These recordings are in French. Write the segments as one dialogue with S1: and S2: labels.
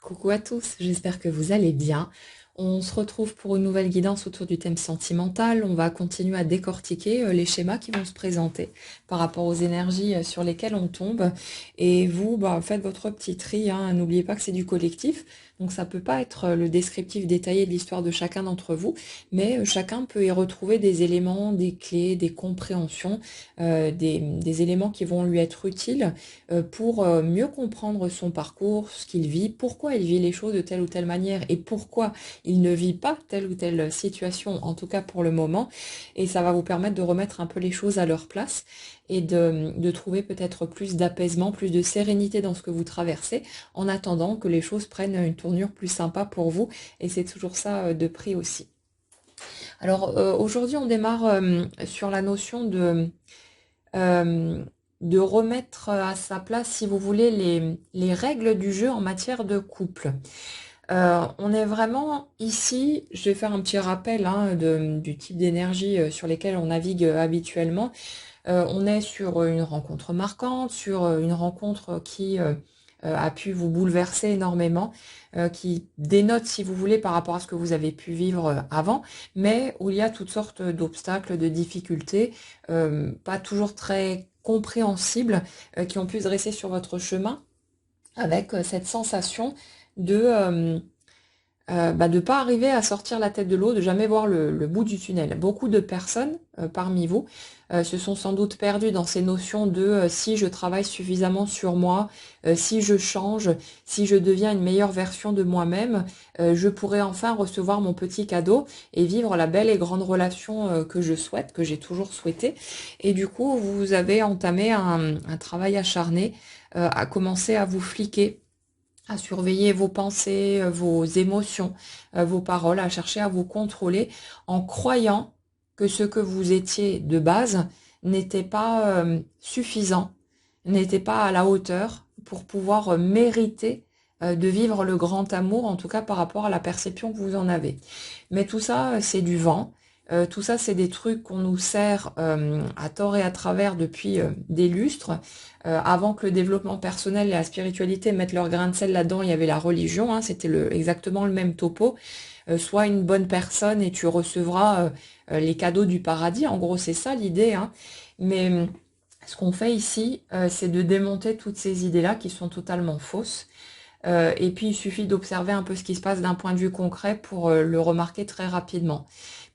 S1: Coucou à tous, j'espère que vous allez bien. On se retrouve pour une nouvelle guidance autour du thème sentimental. On va continuer à décortiquer les schémas qui vont se présenter par rapport aux énergies sur lesquelles on tombe. Et vous, faites votre petit tri, hein. N'oubliez pas que c'est du collectif. Donc ça peut pas être le descriptif détaillé de l'histoire de chacun d'entre vous, mais chacun peut y retrouver des éléments, des clés, des compréhensions, des éléments qui vont lui être utiles pour mieux comprendre son parcours, ce qu'il vit, pourquoi il vit les choses de telle ou telle manière et pourquoi il ne vit pas telle ou telle situation, en tout cas pour le moment. Et ça va vous permettre de remettre un peu les choses à leur place et de trouver peut-être plus d'apaisement, plus de sérénité dans ce que vous traversez, en attendant que les choses prennent une tournure plus sympa pour vous. Et c'est toujours ça de prix aussi. Alors aujourd'hui, on démarre sur la notion euh, de remettre à sa place, si vous voulez, les règles du jeu en matière de couple. On est vraiment ici, je vais faire un petit rappel hein, du type d'énergie sur lesquelles on navigue habituellement. On est sur une rencontre marquante, sur une rencontre qui a pu vous bouleverser énormément, qui dénote, si vous voulez, par rapport à ce que vous avez pu vivre avant, mais où il y a toutes sortes d'obstacles, de difficultés, pas toujours très compréhensibles, qui ont pu se dresser sur votre chemin, avec cette sensation de pas arriver à sortir la tête de l'eau, de jamais voir le bout du tunnel. Beaucoup de personnes parmi vous se sont sans doute perdues dans ces notions de si je travaille suffisamment sur moi, si je change, si je deviens une meilleure version de moi-même, je pourrai enfin recevoir mon petit cadeau et vivre la belle et grande relation que je souhaite, que j'ai toujours souhaité. Et du coup, vous avez entamé un travail acharné à commencer à vous fliquer, à surveiller vos pensées, vos émotions, vos paroles, à chercher à vous contrôler en croyant que ce que vous étiez de base n'était pas suffisant, n'était pas à la hauteur pour pouvoir mériter de vivre le grand amour, en tout cas par rapport à la perception que vous en avez. Mais tout ça, c'est du vent. Tout ça, c'est des trucs qu'on nous sert à tort et à travers depuis des lustres. Avant que le développement personnel et la spiritualité mettent leur grain de sel là-dedans, il y avait la religion, hein, c'était exactement le même topo. Sois une bonne personne et tu recevras les cadeaux du paradis. En gros, c'est ça l'idée, hein. Mais ce qu'on fait ici, c'est de démonter toutes ces idées-là qui sont totalement fausses. Et puis, il suffit d'observer un peu ce qui se passe d'un point de vue concret pour le remarquer très rapidement.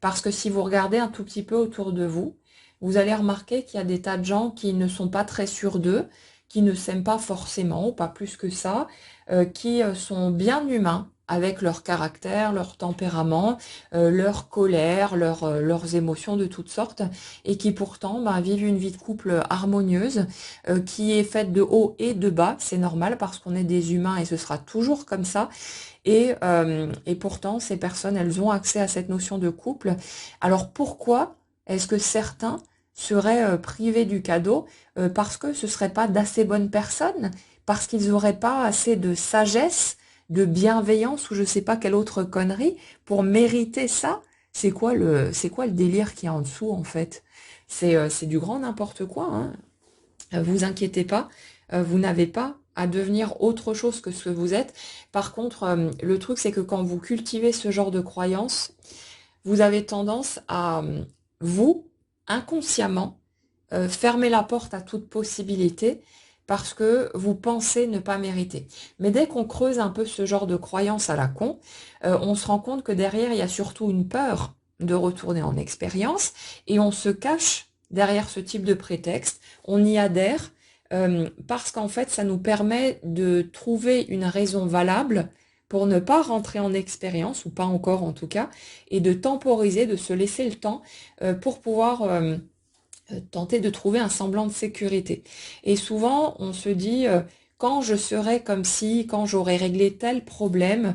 S1: Parce que si vous regardez un tout petit peu autour de vous, vous allez remarquer qu'il y a des tas de gens qui ne sont pas très sûrs d'eux, qui ne s'aiment pas forcément, ou pas plus que ça, qui sont bien humains avec leur caractère, leur tempérament, leur colère, leurs émotions de toutes sortes, et qui pourtant vivent une vie de couple harmonieuse, qui est faite de haut et de bas. C'est normal parce qu'on est des humains et ce sera toujours comme ça. Et pourtant, ces personnes, elles ont accès à cette notion de couple. Alors pourquoi est-ce que certains seraient privés du cadeau? Parce que ce ne seraient pas d'assez bonnes personnes, parce qu'ils n'auraient pas assez de sagesse, de bienveillance ou je ne sais pas quelle autre connerie pour mériter ça. C'est quoi le délire qui est en dessous en fait? C'est du grand n'importe quoi, hein. Vous inquiétez pas, vous n'avez pas à devenir autre chose que ce que vous êtes. Par contre, le truc, c'est que quand vous cultivez ce genre de croyances, vous avez tendance à, vous, inconsciemment, fermer la porte à toute possibilité parce que vous pensez ne pas mériter. Mais dès qu'on creuse un peu ce genre de croyances à la con, on se rend compte que derrière, il y a surtout une peur de retourner en expérience et on se cache derrière ce type de prétexte. On y adhère parce qu'en fait, ça nous permet de trouver une raison valable pour ne pas rentrer en expérience, ou pas encore en tout cas, et de temporiser, de se laisser le temps pour pouvoir tenter de trouver un semblant de sécurité. Et souvent, on se dit, quand je serai comme si, quand j'aurai réglé tel problème,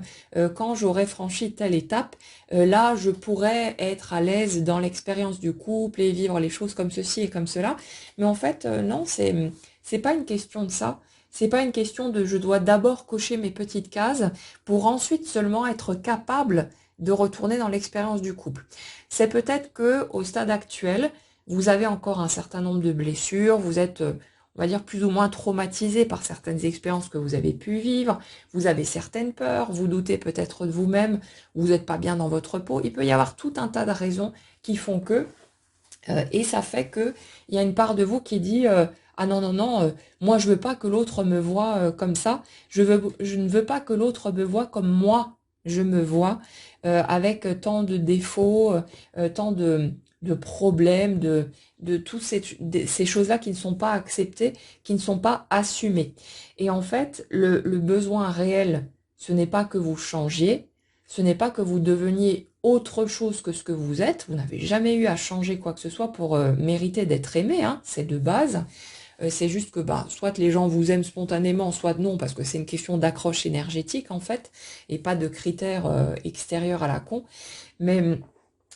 S1: quand j'aurai franchi telle étape, là, je pourrais être à l'aise dans l'expérience du couple et vivre les choses comme ceci et comme cela. Mais en fait, non, c'est pas une question de ça. C'est pas une question de je dois d'abord cocher mes petites cases pour ensuite seulement être capable de retourner dans l'expérience du couple. C'est peut-être que au stade actuel, vous avez encore un certain nombre de blessures, vous êtes, on va dire, plus ou moins traumatisé par certaines expériences que vous avez pu vivre, vous avez certaines peurs, vous doutez peut-être de vous-même, vous n'êtes pas bien dans votre peau. Il peut y avoir tout un tas de raisons qui font que, et ça fait que il y a une part de vous qui dit ah non, non, non, moi je veux pas que l'autre me voie comme ça, je ne veux pas que l'autre me voie comme moi je me vois, avec tant de défauts, tant de problèmes, de toutes ces choses-là qui ne sont pas acceptées, qui ne sont pas assumées. Et en fait, le besoin réel, ce n'est pas que vous changiez, ce n'est pas que vous deveniez autre chose que ce que vous êtes. Vous n'avez jamais eu à changer quoi que ce soit pour mériter d'être aimé, hein, c'est de base. C'est juste que bah, soit les gens vous aiment spontanément, soit non, parce que c'est une question d'accroche énergétique en fait, et pas de critères extérieurs à la con. Mais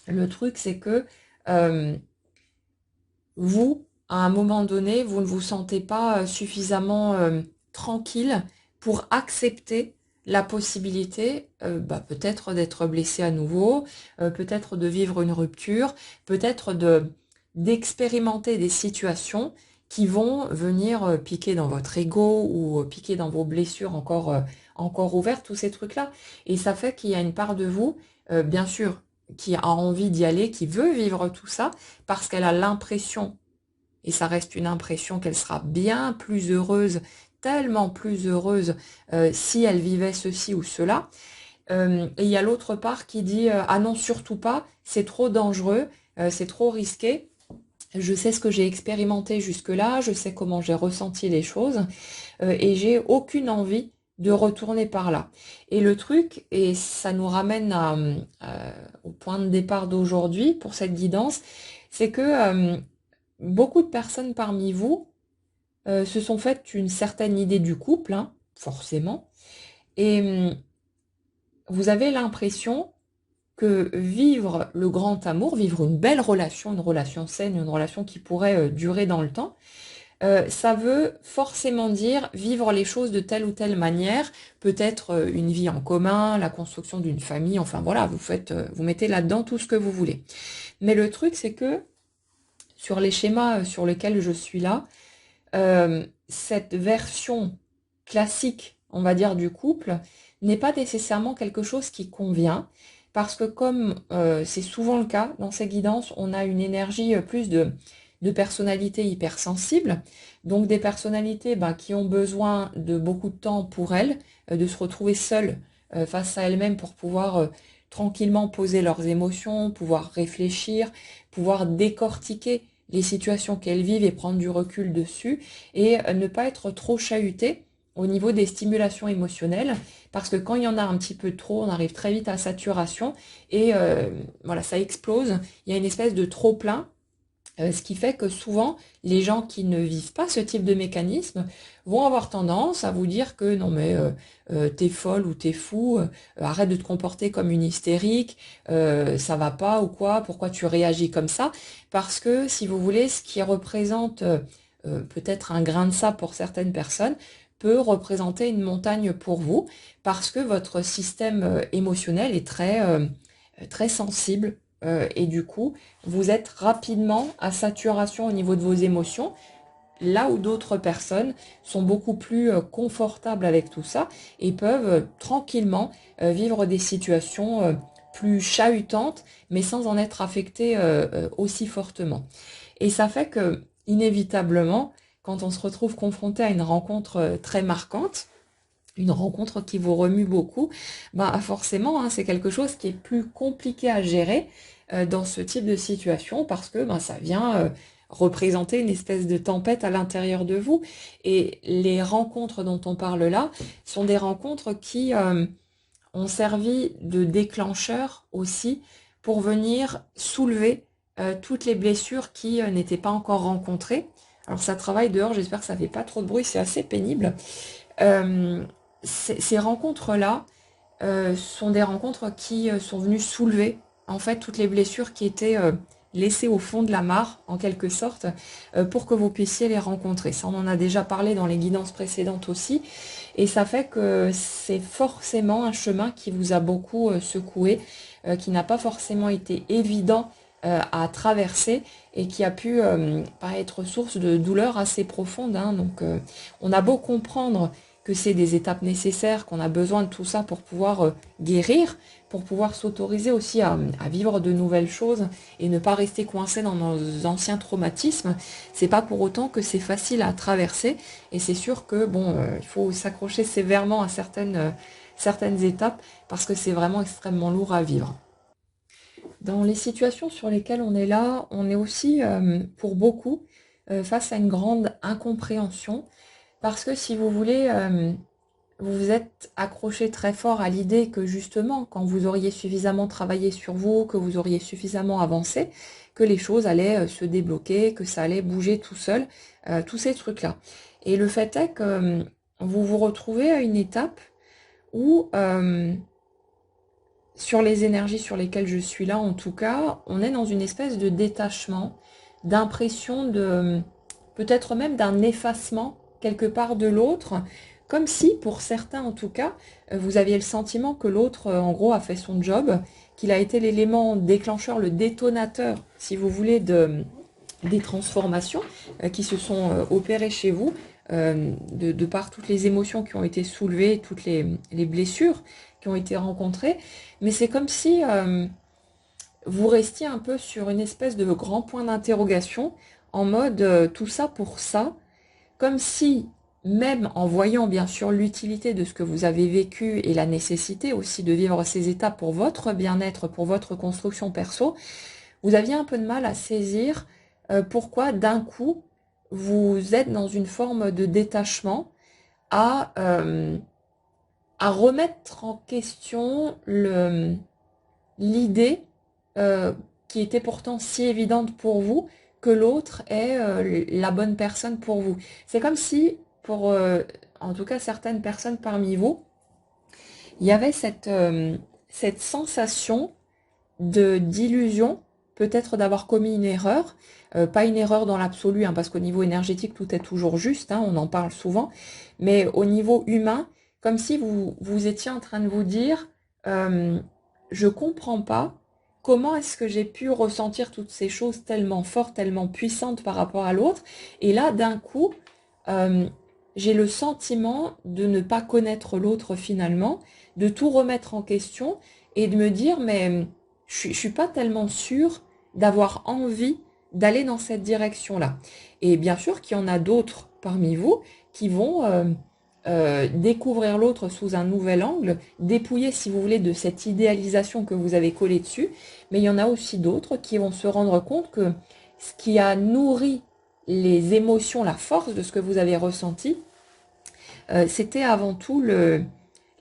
S1: le truc, c'est que vous, à un moment donné, vous ne vous sentez pas suffisamment tranquille pour accepter la possibilité bah, peut-être d'être blessé à nouveau, peut-être de vivre une rupture, peut-être d'expérimenter des situations qui vont venir piquer dans votre ego ou piquer dans vos blessures encore ouvertes, tous ces trucs-là. Et ça fait qu'il y a une part de vous, bien sûr, qui a envie d'y aller, qui veut vivre tout ça, parce qu'elle a l'impression, et ça reste une impression, qu'elle sera bien plus heureuse, tellement plus heureuse si elle vivait ceci ou cela. Et il y a l'autre part qui dit ah non, surtout pas, c'est trop dangereux, c'est trop risqué. Je sais ce que j'ai expérimenté jusque-là, je sais comment j'ai ressenti les choses, et j'ai aucune envie de retourner par là. Et le truc, et ça nous ramène au point de départ d'aujourd'hui pour cette guidance, c'est que beaucoup de personnes parmi vous se sont faites une certaine idée du couple, hein, forcément, et vous avez l'impression que vivre le grand amour, vivre une belle relation, une relation saine, une relation qui pourrait durer dans le temps, ça veut forcément dire vivre les choses de telle ou telle manière, peut-être une vie en commun, la construction d'une famille, enfin voilà, vous mettez là-dedans tout ce que vous voulez. Mais le truc, c'est que sur les schémas sur lesquels je suis là, cette version classique, on va dire, du couple, n'est pas nécessairement quelque chose qui convient, parce que comme c'est souvent le cas dans ces guidances, on a une énergie plus de personnalités hypersensibles, donc des personnalités qui ont besoin de beaucoup de temps pour elles, de se retrouver seules face à elles-mêmes pour pouvoir tranquillement poser leurs émotions, pouvoir réfléchir, pouvoir décortiquer les situations qu'elles vivent et prendre du recul dessus, et ne pas être trop chahutées au niveau des stimulations émotionnelles, parce que quand il y en a un petit peu trop, on arrive très vite à saturation, et voilà, ça explose, il y a une espèce de trop-plein, ce qui fait que souvent, les gens qui ne vivent pas ce type de mécanisme vont avoir tendance à vous dire que non mais t'es folle ou t'es fou, arrête de te comporter comme une hystérique, ça va pas ou quoi, pourquoi tu réagis comme ça? Parce que si vous voulez, ce qui représente peut-être un grain de sable pour certaines personnes, peut représenter une montagne pour vous, parce que votre système émotionnel est très sensible, et du coup, vous êtes rapidement à saturation au niveau de vos émotions, là où d'autres personnes sont beaucoup plus confortables avec tout ça et peuvent tranquillement vivre des situations plus chahutantes, mais sans en être affectées aussi fortement. Et ça fait que, inévitablement, quand on se retrouve confronté à une rencontre très marquante, une rencontre qui vous remue beaucoup, forcément, hein, c'est quelque chose qui est plus compliqué à gérer dans ce type de situation, parce que ça vient représenter une espèce de tempête à l'intérieur de vous. Et les rencontres dont on parle là sont des rencontres qui ont servi de déclencheur aussi pour venir soulever toutes les blessures qui n'étaient pas encore rencontrées. Alors ça travaille dehors, j'espère que ça fait pas trop de bruit, c'est assez pénible. Euh, ces rencontres-là sont des rencontres qui sont venues soulever en fait toutes les blessures qui étaient laissées au fond de la mare, en quelque sorte, pour que vous puissiez les rencontrer. Ça, on en a déjà parlé dans les guidances précédentes aussi, et ça fait que c'est forcément un chemin qui vous a beaucoup secoué, qui n'a pas forcément été évident à traverser et qui a pu être source de douleurs assez profondes, hein. Donc on a beau comprendre que c'est des étapes nécessaires, qu'on a besoin de tout ça pour pouvoir guérir, pour pouvoir s'autoriser aussi à vivre de nouvelles choses et ne pas rester coincé dans nos anciens traumatismes. C'est pas pour autant que c'est facile à traverser, et c'est sûr que bon, il faut s'accrocher sévèrement à certaines étapes parce que c'est vraiment extrêmement lourd à vivre. Dans les situations sur lesquelles on est là, on est aussi, pour beaucoup, face à une grande incompréhension, parce que si vous voulez, vous vous êtes accroché très fort à l'idée que justement, quand vous auriez suffisamment travaillé sur vous, que vous auriez suffisamment avancé, que les choses allaient se débloquer, que ça allait bouger tout seul, tous ces trucs-là. Et le fait est que vous vous retrouvez à une étape où, sur les énergies sur lesquelles je suis là, en tout cas, on est dans une espèce de détachement, d'impression de, peut-être même d'un effacement quelque part de l'autre, comme si, pour certains en tout cas, vous aviez le sentiment que l'autre, en gros, a fait son job, qu'il a été l'élément déclencheur, le détonateur, si vous voulez, des transformations qui se sont opérées chez vous, de par toutes les émotions qui ont été soulevées, toutes les blessures qui ont été rencontrées. Mais c'est comme si vous restiez un peu sur une espèce de grand point d'interrogation, en mode tout ça pour ça, comme si, même en voyant bien sûr l'utilité de ce que vous avez vécu et la nécessité aussi de vivre ces étapes pour votre bien-être, pour votre construction perso, vous aviez un peu de mal à saisir pourquoi d'un coup vous êtes dans une forme de détachement à, euh, à remettre en question l'idée qui était pourtant si évidente pour vous que l'autre est la bonne personne pour vous. C'est comme si, pour en tout cas certaines personnes parmi vous, il y avait cette sensation d'illusion, peut-être d'avoir commis une erreur, pas une erreur dans l'absolu, hein, parce qu'au niveau énergétique, tout est toujours juste, hein, on en parle souvent, mais au niveau humain, comme si vous étiez en train de vous dire, je comprends pas comment est-ce que j'ai pu ressentir toutes ces choses tellement fortes, tellement puissantes par rapport à l'autre, et là, d'un coup, euh, j'ai le sentiment de ne pas connaître l'autre finalement, de tout remettre en question, et de me dire, mais je suis pas tellement sûre d'avoir envie d'aller dans cette direction-là. Et bien sûr qu'il y en a d'autres parmi vous qui vont découvrir l'autre sous un nouvel angle, dépouiller, si vous voulez, de cette idéalisation que vous avez collée dessus. Mais il y en a aussi d'autres qui vont se rendre compte que ce qui a nourri les émotions, la force de ce que vous avez ressenti, c'était avant tout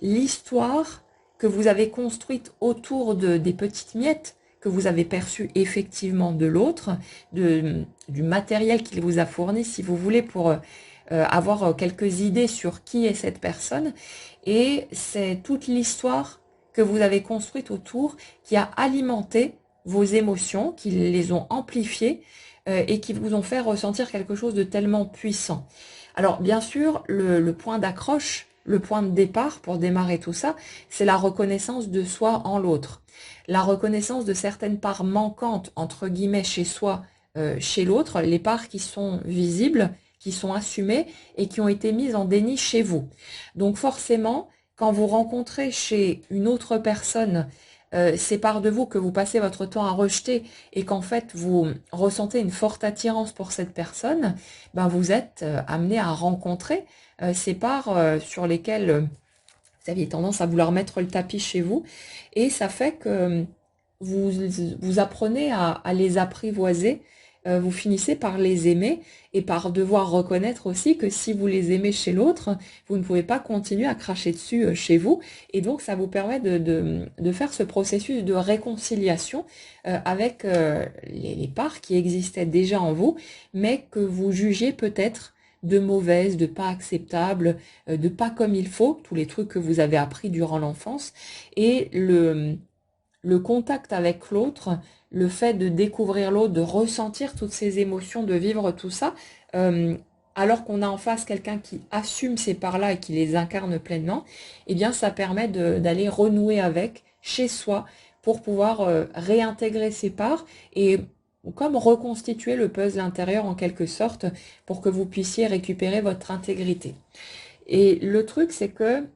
S1: l'histoire que vous avez construite autour des petites miettes que vous avez perçues effectivement de l'autre, du matériel qu'il vous a fourni, si vous voulez, pour avoir quelques idées sur qui est cette personne. Et c'est toute l'histoire que vous avez construite autour qui a alimenté vos émotions, qui les ont amplifiées et qui vous ont fait ressentir quelque chose de tellement puissant. Alors bien sûr, le point d'accroche, le point de départ pour démarrer tout ça, c'est la reconnaissance de soi en l'autre. La reconnaissance de certaines parts manquantes, entre guillemets, chez soi, chez l'autre, les parts qui sont visibles, qui sont assumées et qui ont été mises en déni chez vous. Donc forcément, quand vous rencontrez chez une autre personne ces parts de vous que vous passez votre temps à rejeter et qu'en fait vous ressentez une forte attirance pour cette personne, ben vous êtes amené à rencontrer ces parts sur lesquelles vous aviez tendance à vouloir mettre le tapis chez vous, et ça fait que vous, vous apprenez à les apprivoiser, vous finissez par les aimer et par devoir reconnaître aussi que si vous les aimez chez l'autre, vous ne pouvez pas continuer à cracher dessus chez vous, et donc ça vous permet de faire ce processus de réconciliation avec les parts qui existaient déjà en vous, mais que vous jugez peut-être de mauvaises, de pas acceptables, de pas comme il faut, tous les trucs que vous avez appris durant l'enfance, et le contact avec l'autre, le fait de découvrir l'autre, de ressentir toutes ces émotions, de vivre tout ça, euh, alors qu'on a en face quelqu'un qui assume ces parts-là et qui les incarne pleinement, eh bien ça permet d'aller renouer avec chez soi pour pouvoir réintégrer ces parts et comme reconstituer le puzzle intérieur en quelque sorte pour que vous puissiez récupérer votre intégrité. Et le truc, c'est que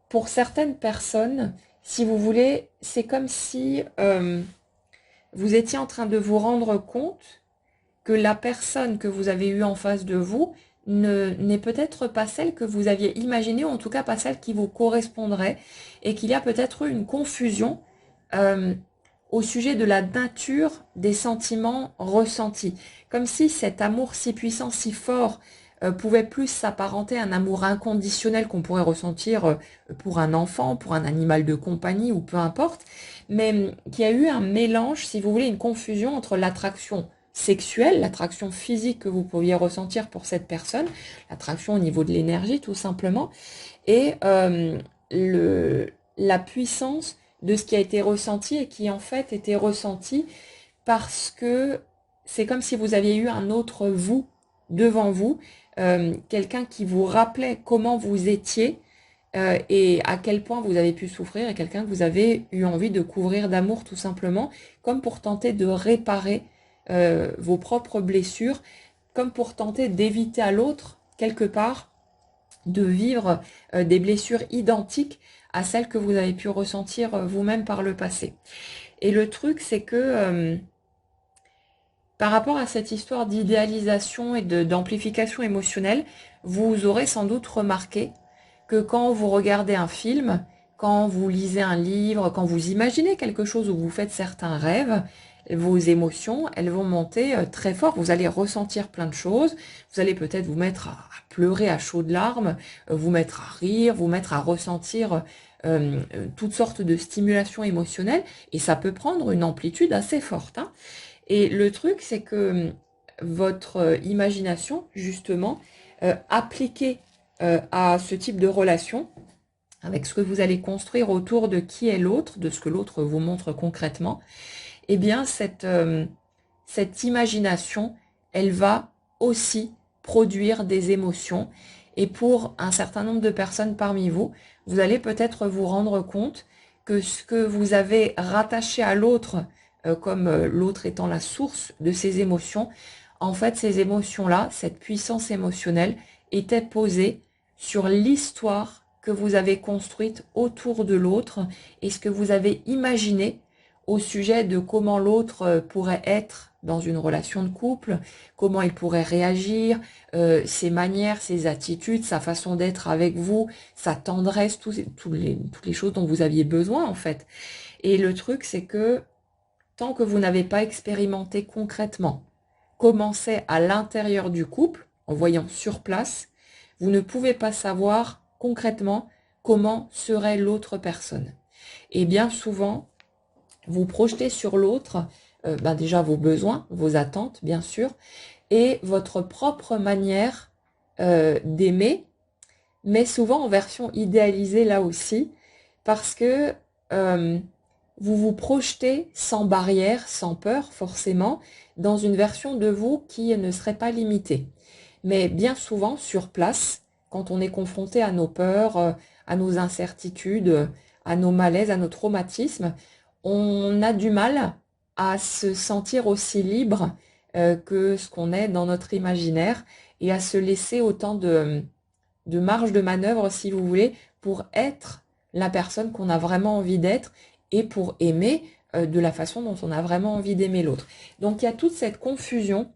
S1: pour certaines personnes, si vous voulez, c'est comme si vous étiez en train de vous rendre compte que la personne que vous avez eue en face de vous n'est peut-être pas celle que vous aviez imaginée, ou en tout cas pas celle qui vous correspondrait, et qu'il y a peut-être eu une confusion au sujet de la nature des sentiments ressentis. Comme si cet amour si puissant, si fort, pouvait plus s'apparenter à un amour inconditionnel qu'on pourrait ressentir pour un enfant, pour un animal de compagnie ou peu importe, mais qu'il y a eu un mélange, si vous voulez, une confusion entre l'attraction sexuelle, l'attraction physique que vous pouviez ressentir pour cette personne, l'attraction au niveau de l'énergie tout simplement, et la puissance de ce qui a été ressenti et qui en fait était ressenti parce que c'est comme si vous aviez eu un autre vous devant vous, quelqu'un qui vous rappelait comment vous étiez et à quel point vous avez pu souffrir, et quelqu'un que vous avez eu envie de couvrir d'amour tout simplement, comme pour tenter de réparer vos propres blessures, comme pour tenter d'éviter à l'autre, quelque part, de vivre des blessures identiques à celles que vous avez pu ressentir vous-même par le passé. Et le truc, c'est que par rapport à cette histoire d'idéalisation et d'amplification émotionnelle, vous aurez sans doute remarqué que quand vous regardez un film, quand vous lisez un livre, quand vous imaginez quelque chose ou vous faites certains rêves, vos émotions, elles vont monter très fort. Vous allez ressentir plein de choses. Vous allez peut-être vous mettre à pleurer à chaudes larmes, vous mettre à rire, vous mettre à ressentir toutes sortes de stimulations émotionnelles. Et ça peut prendre une amplitude assez forte, hein. Et le truc, c'est que votre imagination, justement, appliquée à ce type de relation, avec ce que vous allez construire autour de qui est l'autre, de ce que l'autre vous montre concrètement, eh bien, cette imagination, elle va aussi produire des émotions. Et pour un certain nombre de personnes parmi vous, vous allez peut-être vous rendre compte que ce que vous avez rattaché à l'autre, comme l'autre étant la source de ces émotions, en fait, ces émotions-là, cette puissance émotionnelle, était posée sur l'histoire que vous avez construite autour de l'autre et ce que vous avez imaginé au sujet de comment l'autre pourrait être dans une relation de couple, comment il pourrait réagir, ses manières, ses attitudes, sa façon d'être avec vous, sa tendresse, toutes les choses dont vous aviez besoin en fait. Et le truc, c'est que tant que vous n'avez pas expérimenté concrètement comment c'est à l'intérieur du couple, en voyant sur place, vous ne pouvez pas savoir concrètement comment serait l'autre personne. Et bien souvent, vous projetez sur l'autre déjà vos besoins, vos attentes, bien sûr, et votre propre manière d'aimer, mais souvent en version idéalisée là aussi, parce que vous vous projetez sans barrière, sans peur forcément, dans une version de vous qui ne serait pas limitée. Mais bien souvent, sur place, quand on est confronté à nos peurs, à nos incertitudes, à nos malaises, à nos traumatismes, on a du mal à se sentir aussi libre que ce qu'on est dans notre imaginaire et à se laisser autant de marge de manœuvre, si vous voulez, pour être la personne qu'on a vraiment envie d'être et pour aimer de la façon dont on a vraiment envie d'aimer l'autre. Donc il y a toute cette confusion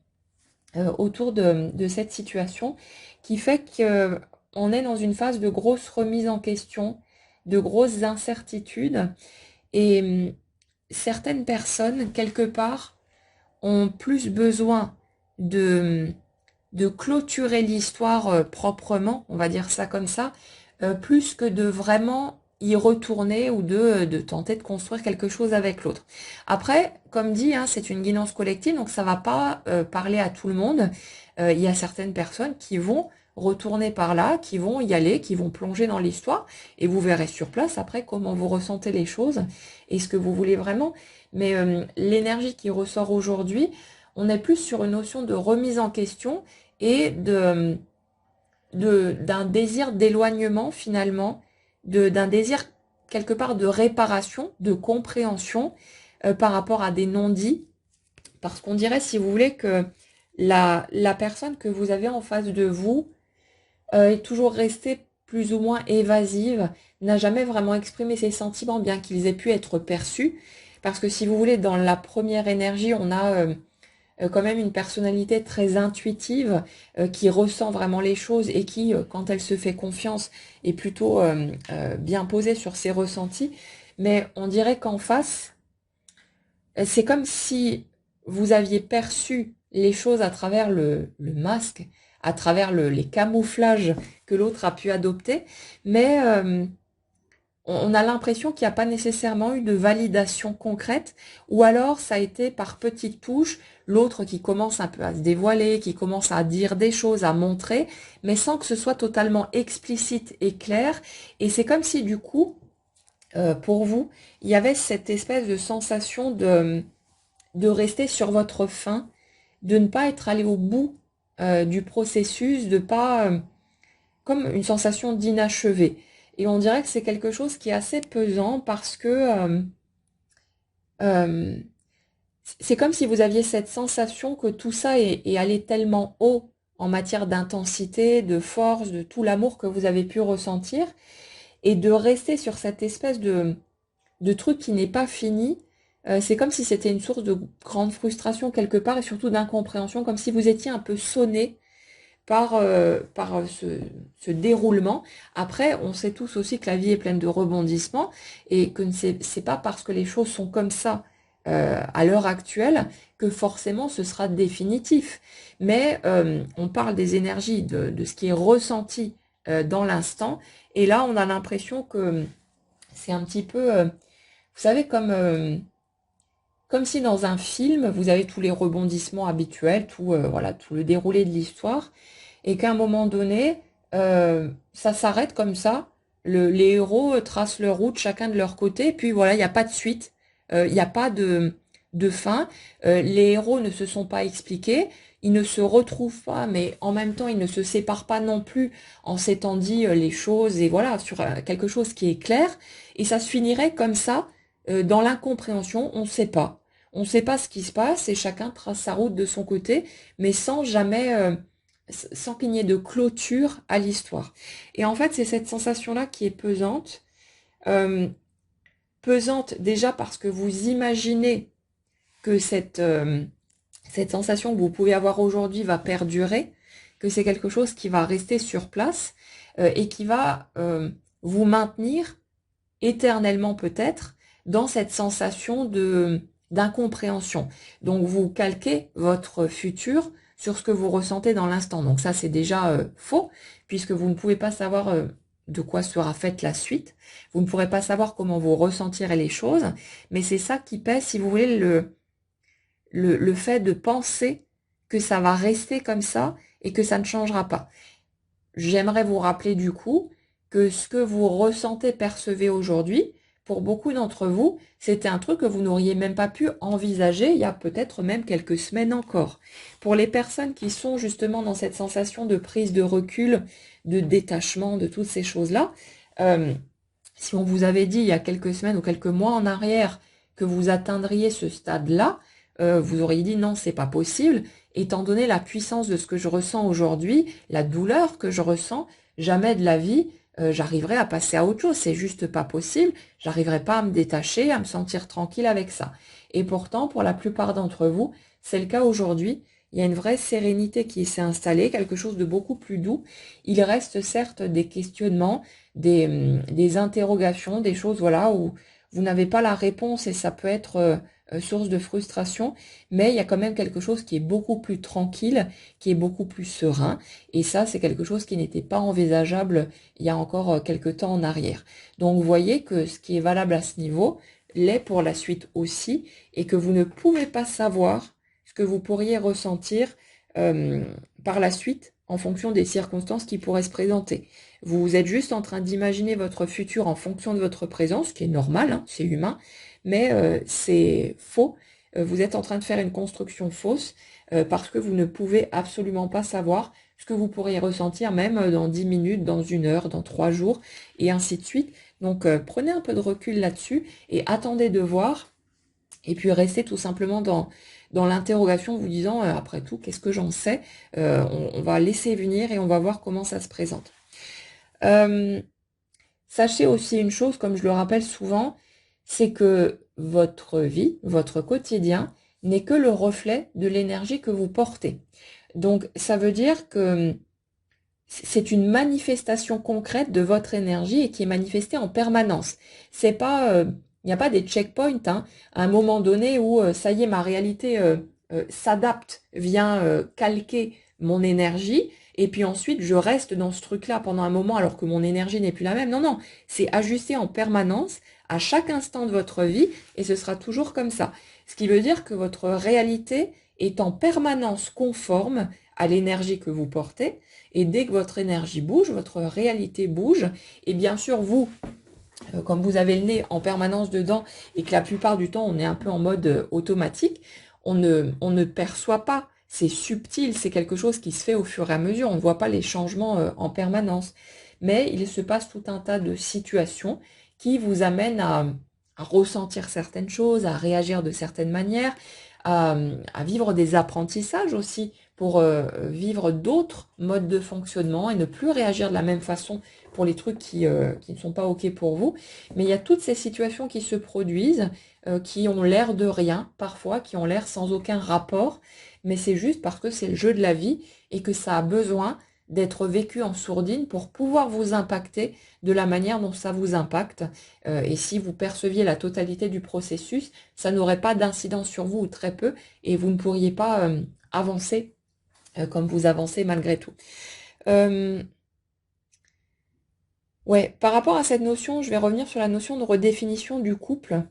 S1: autour de cette situation qui fait qu'on est dans une phase de grosse remise en question, de grosses incertitudes et certaines personnes, quelque part, ont plus besoin de clôturer l'histoire proprement, on va dire ça comme ça, plus que de vraiment y retourner ou de tenter de construire quelque chose avec l'autre. Après, comme dit, hein, c'est une guidance collective, donc ça va pas parler à tout le monde. Il y a certaines personnes qui vont retourner par là, qui vont y aller, qui vont plonger dans l'histoire, et vous verrez sur place après comment vous ressentez les choses et ce que vous voulez vraiment. Mais l'énergie qui ressort aujourd'hui, on est plus sur une notion de remise en question et d'un désir d'éloignement finalement, d'un désir quelque part de réparation, de compréhension par rapport à des non-dits. Parce qu'on dirait, si vous voulez, que la personne que vous avez en face de vous est toujours restée plus ou moins évasive, n'a jamais vraiment exprimé ses sentiments, bien qu'ils aient pu être perçus. Parce que si vous voulez, dans la première énergie, on a quand même une personnalité très intuitive, qui ressent vraiment les choses et qui, quand elle se fait confiance, est plutôt bien posée sur ses ressentis. Mais on dirait qu'en face, c'est comme si vous aviez perçu les choses à travers le masque, à travers les camouflages que l'autre a pu adopter, mais on a l'impression qu'il n'y a pas nécessairement eu de validation concrète, ou alors ça a été par petites touches, l'autre qui commence un peu à se dévoiler, qui commence à dire des choses, à montrer, mais sans que ce soit totalement explicite et clair, et c'est comme si du coup, pour vous, il y avait cette espèce de sensation de rester sur votre faim, de ne pas être allé au bout du processus, de pas comme une sensation d'inachevé. Et on dirait que c'est quelque chose qui est assez pesant parce que euh, c'est comme si vous aviez cette sensation que tout ça est allé tellement haut en matière d'intensité, de force, de tout l'amour que vous avez pu ressentir, et de rester sur cette espèce de truc qui n'est pas fini. C'est comme si c'était une source de grande frustration quelque part et surtout d'incompréhension, comme si vous étiez un peu sonné par ce déroulement. Après, on sait tous aussi que la vie est pleine de rebondissements et que c'est pas parce que les choses sont comme ça à l'heure actuelle que forcément ce sera définitif. Mais on parle des énergies, de ce qui est ressenti dans l'instant. Et là, on a l'impression que c'est un petit peu, vous savez, comme si dans un film, vous avez tous les rebondissements habituels, voilà, tout le déroulé de l'histoire, et qu'à un moment donné, ça s'arrête comme ça. Les héros tracent leur route chacun de leur côté, puis voilà, il n'y a pas de suite, il n'y a pas de fin. Les héros ne se sont pas expliqués, ils ne se retrouvent pas, mais en même temps, ils ne se séparent pas non plus en s'étant dit les choses, et voilà, sur quelque chose qui est clair, et ça se finirait comme ça, dans l'incompréhension, on ne sait pas. On ne sait pas ce qui se passe et chacun trace sa route de son côté, mais sans jamais, sans qu'il n'y ait de clôture à l'histoire. Et en fait, c'est cette sensation-là qui est pesante. Euh, Pesante déjà parce que vous imaginez que cette sensation que vous pouvez avoir aujourd'hui va perdurer, que c'est quelque chose qui va rester sur place et qui va vous maintenir éternellement peut-être dans cette sensation d'incompréhension. Donc vous calquez votre futur sur ce que vous ressentez dans l'instant. Donc ça c'est déjà faux, puisque vous ne pouvez pas savoir de quoi sera faite la suite. Vous ne pourrez pas savoir comment vous ressentirez les choses, mais c'est ça qui pèse, si vous voulez, le fait de penser que ça va rester comme ça et que ça ne changera pas. J'aimerais vous rappeler du coup que ce que vous ressentez, percevez aujourd'hui, pour beaucoup d'entre vous, c'était un truc que vous n'auriez même pas pu envisager il y a peut-être même quelques semaines encore. Pour les personnes qui sont justement dans cette sensation de prise de recul, de détachement, de toutes ces choses-là, euh, si on vous avait dit il y a quelques semaines ou quelques mois en arrière que vous atteindriez ce stade-là, vous auriez dit non, c'est pas possible. Étant donné la puissance de ce que je ressens aujourd'hui, la douleur que je ressens, jamais de la vie, j'arriverai à passer à autre chose. C'est juste pas possible. J'arriverai pas à me détacher, à me sentir tranquille avec ça. Et pourtant, pour la plupart d'entre vous, c'est le cas aujourd'hui. Il y a une vraie sérénité qui s'est installée, quelque chose de beaucoup plus doux. Il reste certes des questionnements, des interrogations, des choses voilà où vous n'avez pas la réponse et ça peut être source de frustration, mais il y a quand même quelque chose qui est beaucoup plus tranquille, qui est beaucoup plus serein, et ça c'est quelque chose qui n'était pas envisageable il y a encore quelques temps en arrière. Donc vous voyez que ce qui est valable à ce niveau l'est pour la suite aussi, et que vous ne pouvez pas savoir ce que vous pourriez ressentir euh, par la suite en fonction des circonstances qui pourraient se présenter. Vous êtes juste en train d'imaginer votre futur en fonction de votre présent, ce qui est normal, hein, c'est humain, mais c'est faux. Vous êtes en train de faire une construction fausse parce que vous ne pouvez absolument pas savoir ce que vous pourriez ressentir même dans 10 minutes, dans 1 heure, dans 3 jours, et ainsi de suite. Donc prenez un peu de recul là-dessus et attendez de voir. Et puis restez tout simplement dans l'interrogation, vous disant, après tout, qu'est-ce que j'en sais? On va laisser venir et on va voir comment ça se présente. Sachez aussi une chose, comme je le rappelle souvent, c'est que votre vie, votre quotidien, n'est que le reflet de l'énergie que vous portez. Donc, ça veut dire que c'est une manifestation concrète de votre énergie et qui est manifestée en permanence. C'est pas, il n'y a pas des checkpoints, hein, à un moment donné où ça y est, ma réalité s'adapte, vient calquer mon énergie, et puis ensuite je reste dans ce truc-là pendant un moment alors que mon énergie n'est plus la même. Non, non, c'est ajusté en permanence à chaque instant de votre vie et ce sera toujours comme ça. Ce qui veut dire que votre réalité est en permanence conforme à l'énergie que vous portez. Et dès que votre énergie bouge, votre réalité bouge. Et bien sûr, vous, comme vous avez le nez en permanence dedans et que la plupart du temps, on est un peu en mode automatique, on ne perçoit pas. C'est subtil, c'est quelque chose qui se fait au fur et à mesure. On ne voit pas les changements en permanence. Mais il se passe tout un tas de situations qui vous amènent à ressentir certaines choses, à réagir de certaines manières, à vivre des apprentissages aussi pour vivre d'autres modes de fonctionnement et ne plus réagir de la même façon pour les trucs qui ne sont pas OK pour vous. Mais il y a toutes ces situations qui se produisent, qui ont l'air de rien parfois, qui ont l'air sans aucun rapport, mais c'est juste parce que c'est le jeu de la vie et que ça a besoin d'être vécu en sourdine pour pouvoir vous impacter de la manière dont ça vous impacte. Et si vous perceviez la totalité du processus, ça n'aurait pas d'incidence sur vous ou très peu, et vous ne pourriez pas avancer comme vous avancez malgré tout. Ouais, par rapport à cette notion, je vais revenir sur la notion de redéfinition du couple.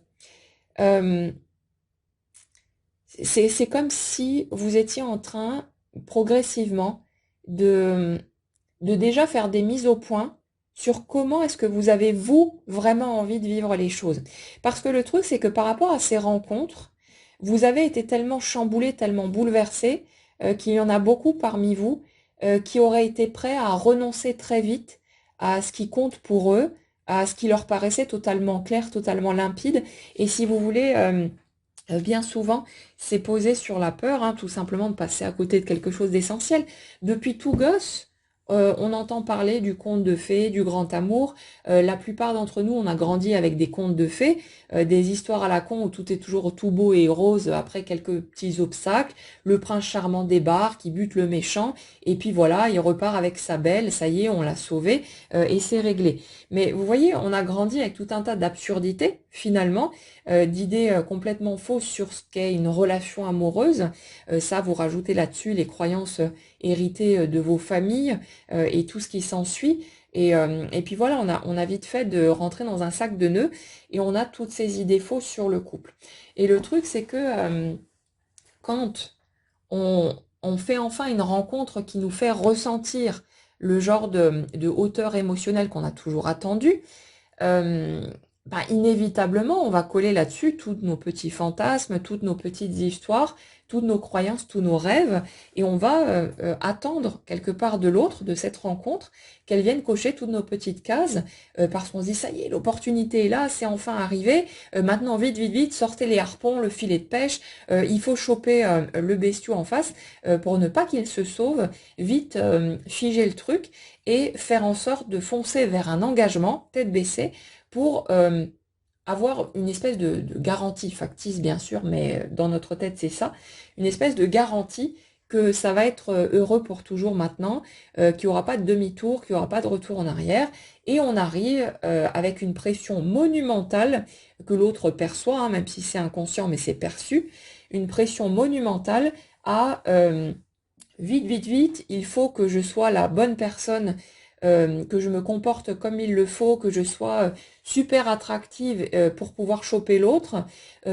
S1: C'est comme si vous étiez en train, progressivement, de déjà faire des mises au point sur comment est-ce que vous avez, vous, vraiment envie de vivre les choses. Parce que le truc, c'est que par rapport à ces rencontres, vous avez été tellement chamboulé, tellement bouleversé, qu'il y en a beaucoup parmi vous qui auraient été prêts à renoncer très vite à ce qui compte pour eux, à ce qui leur paraissait totalement clair, totalement limpide. Et si vous voulez, bien souvent, c'est posé sur la peur, hein, tout simplement de passer à côté de quelque chose d'essentiel. Depuis tout gosse, on entend parler du conte de fées, du grand amour. La plupart d'entre nous, on a grandi avec des contes de fées, des histoires à la con où tout est toujours tout beau et rose après quelques petits obstacles. Le prince charmant débarque, il bute le méchant, et puis voilà, il repart avec sa belle, ça y est, on l'a sauvé, et c'est réglé. Mais vous voyez, on a grandi avec tout un tas d'absurdités, finalement, d'idées complètement fausses sur ce qu'est une relation amoureuse. Ça, vous rajoutez là-dessus les croyances héritées de vos familles et tout ce qui s'ensuit. Et puis voilà, on a vite fait de rentrer dans un sac de nœuds et on a toutes ces idées fausses sur le couple. Et le truc, c'est que quand on fait enfin une rencontre qui nous fait ressentir le genre de hauteur émotionnelle qu'on a toujours attendu, inévitablement, on va coller là-dessus tous nos petits fantasmes, toutes nos petites histoires, toutes nos croyances, tous nos rêves, et on va attendre quelque part de l'autre, de cette rencontre, qu'elle vienne cocher toutes nos petites cases, parce qu'on se dit, ça y est, l'opportunité est là, c'est enfin arrivé, maintenant vite, vite, vite, sortez les harpons, le filet de pêche, il faut choper le bestiau en face, pour ne pas qu'il se sauve, vite figer le truc, et faire en sorte de foncer vers un engagement, tête baissée, pour avoir une espèce de garantie factice, bien sûr, mais dans notre tête, c'est ça, une espèce de garantie que ça va être heureux pour toujours maintenant, qu'il n'y aura pas de demi-tour, qu'il n'y aura pas de retour en arrière, et on arrive avec une pression monumentale que l'autre perçoit, hein, même si c'est inconscient, mais c'est perçu, une pression monumentale à vite, vite, vite, il faut que je sois la bonne personne que je me comporte comme il le faut, que je sois super attractive pour pouvoir choper l'autre,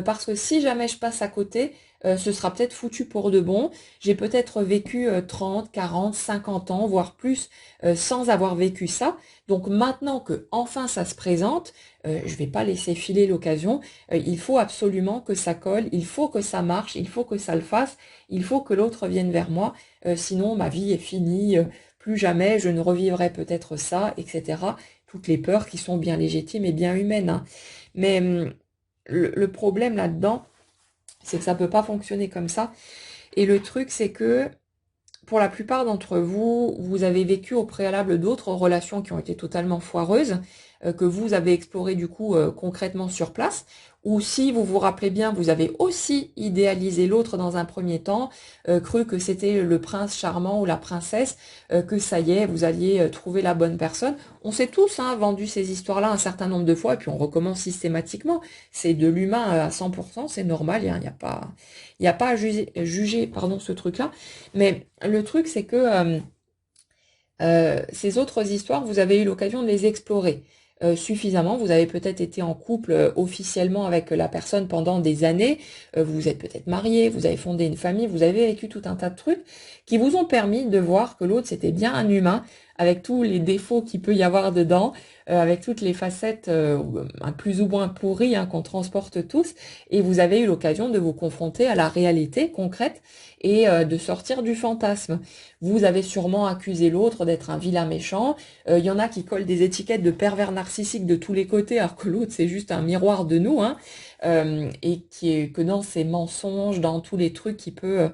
S1: parce que si jamais je passe à côté, ce sera peut-être foutu pour de bon. J'ai peut-être vécu 30, 40, 50 ans, voire plus, sans avoir vécu ça. Donc maintenant que enfin ça se présente, je vais pas laisser filer l'occasion. Il faut absolument que ça colle, il faut que ça marche, il faut que ça le fasse, il faut que l'autre vienne vers moi. Sinon ma vie est finie, plus jamais je ne revivrai peut-être ça, etc. Toutes les peurs qui sont bien légitimes et bien humaines, hein. Mais le problème là-dedans, c'est que ça peut pas fonctionner comme ça. Et le truc, c'est que pour la plupart d'entre vous, vous avez vécu au préalable d'autres relations qui ont été totalement foireuses, que vous avez exploré du coup concrètement sur place, ou si vous vous rappelez bien, vous avez aussi idéalisé l'autre dans un premier temps, cru que c'était le prince charmant ou la princesse, que ça y est, vous alliez trouver la bonne personne. On s'est tous vendu ces histoires-là un certain nombre de fois, et puis on recommence systématiquement. C'est de l'humain à 100%, c'est normal, il y a pas à juger pardon, ce truc-là. Mais le truc, c'est que ces autres histoires, vous avez eu l'occasion de les explorer suffisamment. Vous avez peut-être été en couple officiellement avec la personne pendant des années. Vous êtes peut-être marié, vous avez fondé une famille, vous avez vécu tout un tas de trucs qui vous ont permis de voir que l'autre, c'était bien un humain, avec tous les défauts qu'il peut y avoir dedans, avec toutes les facettes plus ou moins pourries hein, qu'on transporte tous. Et vous avez eu l'occasion de vous confronter à la réalité concrète et de sortir du fantasme. Vous avez sûrement accusé l'autre d'être un vilain méchant. Il y en a qui collent des étiquettes de pervers narcissiques de tous les côtés, alors que l'autre, c'est juste un miroir de nous, hein, et qui est que dans ses mensonges, dans tous les trucs qui peut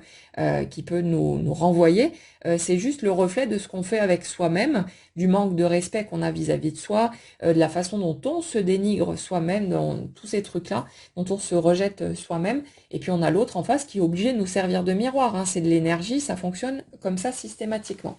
S1: nous renvoyer, c'est juste le reflet de ce qu'on fait avec soi-même, du manque de respect qu'on a vis-à-vis de soi, de la façon dont on se dénigre soi-même dans tous ces trucs-là, dont on se rejette soi-même. Et puis on a l'autre en face qui est obligé de nous servir de miroir, hein. C'est de l'énergie, ça fonctionne comme ça systématiquement.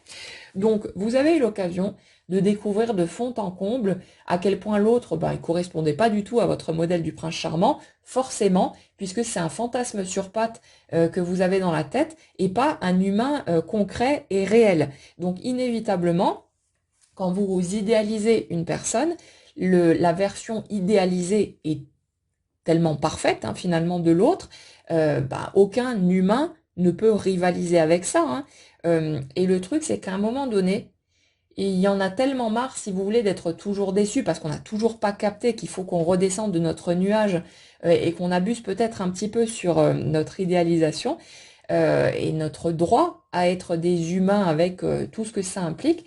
S1: Donc vous avez eu l'occasion de découvrir de fond en comble à quel point l'autre, il correspondait pas du tout à votre modèle du prince charmant, forcément, puisque c'est un fantasme sur pattes que vous avez dans la tête et pas un humain concret et réel. Donc inévitablement, quand vous idéalisez une personne, la version idéalisée est tellement parfaite hein, finalement de l'autre, aucun humain ne peut rivaliser avec ça, hein. Et le truc, c'est qu'à un moment donné, il y en a tellement marre, si vous voulez, d'être toujours déçu parce qu'on n'a toujours pas capté qu'il faut qu'on redescende de notre nuage et qu'on abuse peut-être un petit peu sur notre idéalisation et notre droit à être des humains avec tout ce que ça implique.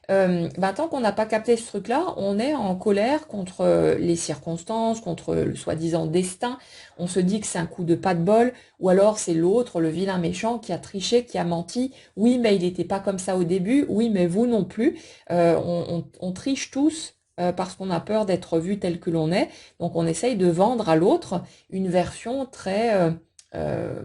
S1: Tant qu'on n'a pas capté ce truc-là, on est en colère contre les circonstances, contre le soi-disant destin. On se dit que c'est un coup de pas de bol, ou alors c'est l'autre, le vilain méchant, qui a triché, qui a menti. Oui, mais il n'était pas comme ça au début. Oui, mais vous non plus. On triche tous parce qu'on a peur d'être vu tel que l'on est. Donc on essaye de vendre à l'autre une version très euh,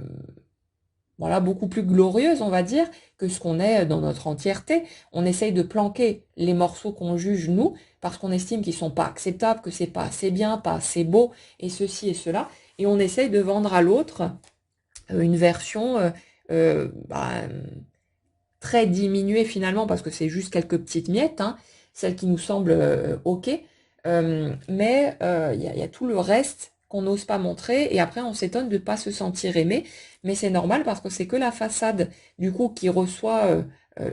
S1: voilà, beaucoup plus glorieuse, on va dire, que ce qu'on est dans notre entièreté. On essaye de planquer les morceaux qu'on juge, nous, parce qu'on estime qu'ils sont pas acceptables, que c'est pas assez bien, pas assez beau, et ceci et cela. Et on essaye de vendre à l'autre une version euh, bah, très diminuée finalement, parce que c'est juste quelques petites miettes, hein, celles qui nous semblent OK. Mais il y a tout le reste qu'on n'ose pas montrer et après on s'étonne de ne pas se sentir aimé, mais c'est normal parce que c'est que la façade du coup qui reçoit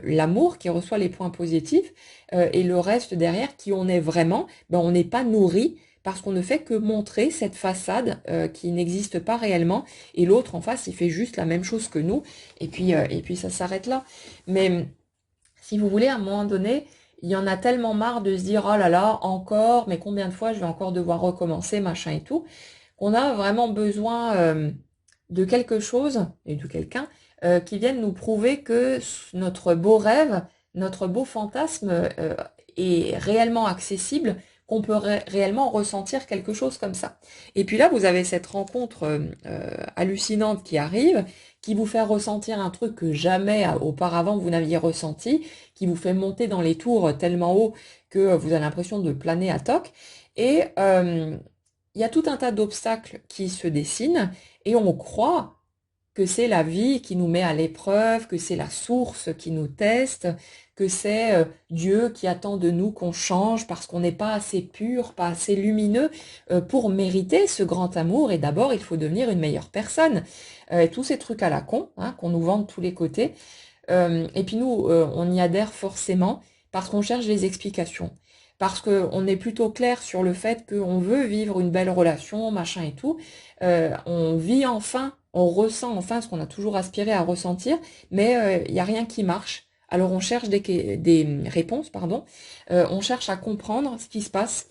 S1: l'amour, qui reçoit les points positifs et le reste derrière qui on est vraiment, on n'est pas nourri parce qu'on ne fait que montrer cette façade qui n'existe pas réellement et l'autre en face il fait juste la même chose que nous et puis ça s'arrête là. Mais si vous voulez à un moment donné il y en a tellement marre de se dire oh là là, encore, mais combien de fois je vais encore devoir recommencer, machin et tout, qu'on a vraiment besoin de quelque chose et de quelqu'un qui vienne nous prouver que notre beau rêve, notre beau fantasme est réellement accessible, qu'on peut réellement ressentir quelque chose comme ça. Et puis là, vous avez cette rencontre hallucinante qui arrive, qui vous fait ressentir un truc que jamais auparavant vous n'aviez ressenti, qui vous fait monter dans les tours tellement haut que vous avez l'impression de planer à toc. Et il y a tout un tas d'obstacles qui se dessinent et on croit que c'est la vie qui nous met à l'épreuve, que c'est la source qui nous teste, que c'est Dieu qui attend de nous qu'on change parce qu'on n'est pas assez pur, pas assez lumineux pour mériter ce grand amour. Et d'abord, il faut devenir une meilleure personne. Tous ces trucs à la con, hein, qu'on nous vend de tous les côtés. Et puis nous, on y adhère forcément parce qu'on cherche des explications. Parce qu'on est plutôt clair sur le fait qu'on veut vivre une belle relation, machin et tout. On vit enfin, on ressent enfin ce qu'on a toujours aspiré à ressentir, mais il n'y a rien qui marche. Alors on cherche des réponses, pardon. On cherche à comprendre ce qui se passe.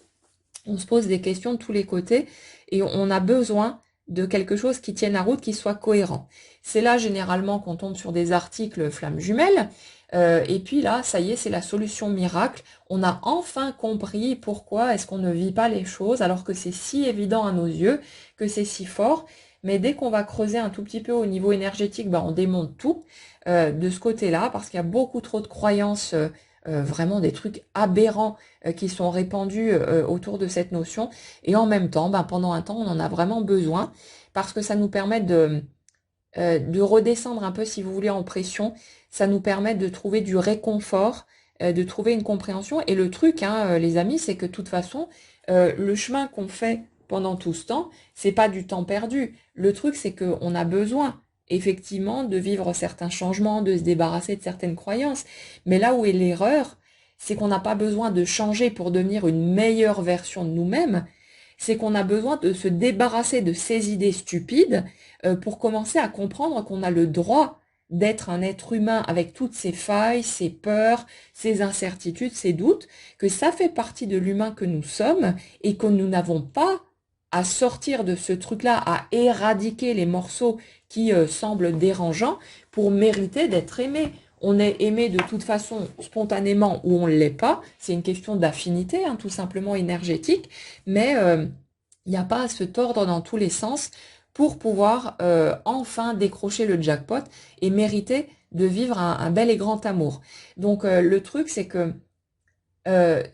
S1: On se pose des questions de tous les côtés et on a besoin de quelque chose qui tienne la route, qui soit cohérent. C'est là généralement qu'on tombe sur des articles flammes jumelles. Et puis là, ça y est, c'est la solution miracle. On a enfin compris pourquoi est-ce qu'on ne vit pas les choses alors que c'est si évident à nos yeux, que c'est si fort. Mais dès qu'on va creuser un tout petit peu au niveau énergétique, on démonte tout de ce côté-là parce qu'il y a beaucoup trop de croyances, vraiment des trucs aberrants qui sont répandus autour de cette notion. Et en même temps, pendant un temps, on en a vraiment besoin parce que ça nous permet de redescendre un peu, si vous voulez, en pression. Ça nous permet de trouver du réconfort, de trouver une compréhension. Et le truc, hein, les amis, c'est que de toute façon, le chemin qu'on fait pendant tout ce temps, c'est pas du temps perdu. Le truc, c'est qu'on a besoin, effectivement, de vivre certains changements, de se débarrasser de certaines croyances. Mais là où est l'erreur, c'est qu'on n'a pas besoin de changer pour devenir une meilleure version de nous-mêmes. C'est qu'on a besoin de se débarrasser de ces idées stupides pour commencer à comprendre qu'on a le droit d'être un être humain avec toutes ses failles, ses peurs, ses incertitudes, ses doutes, que ça fait partie de l'humain que nous sommes et que nous n'avons pas à sortir de ce truc-là, à éradiquer les morceaux qui semblent dérangeants pour mériter d'être aimé. On est aimé de toute façon spontanément ou on ne l'est pas. C'est une question d'affinité, hein, tout simplement énergétique. Mais il n'y a pas à se tordre dans tous les sens pour pouvoir enfin décrocher le jackpot et mériter de vivre un bel et grand amour. Donc le truc, c'est que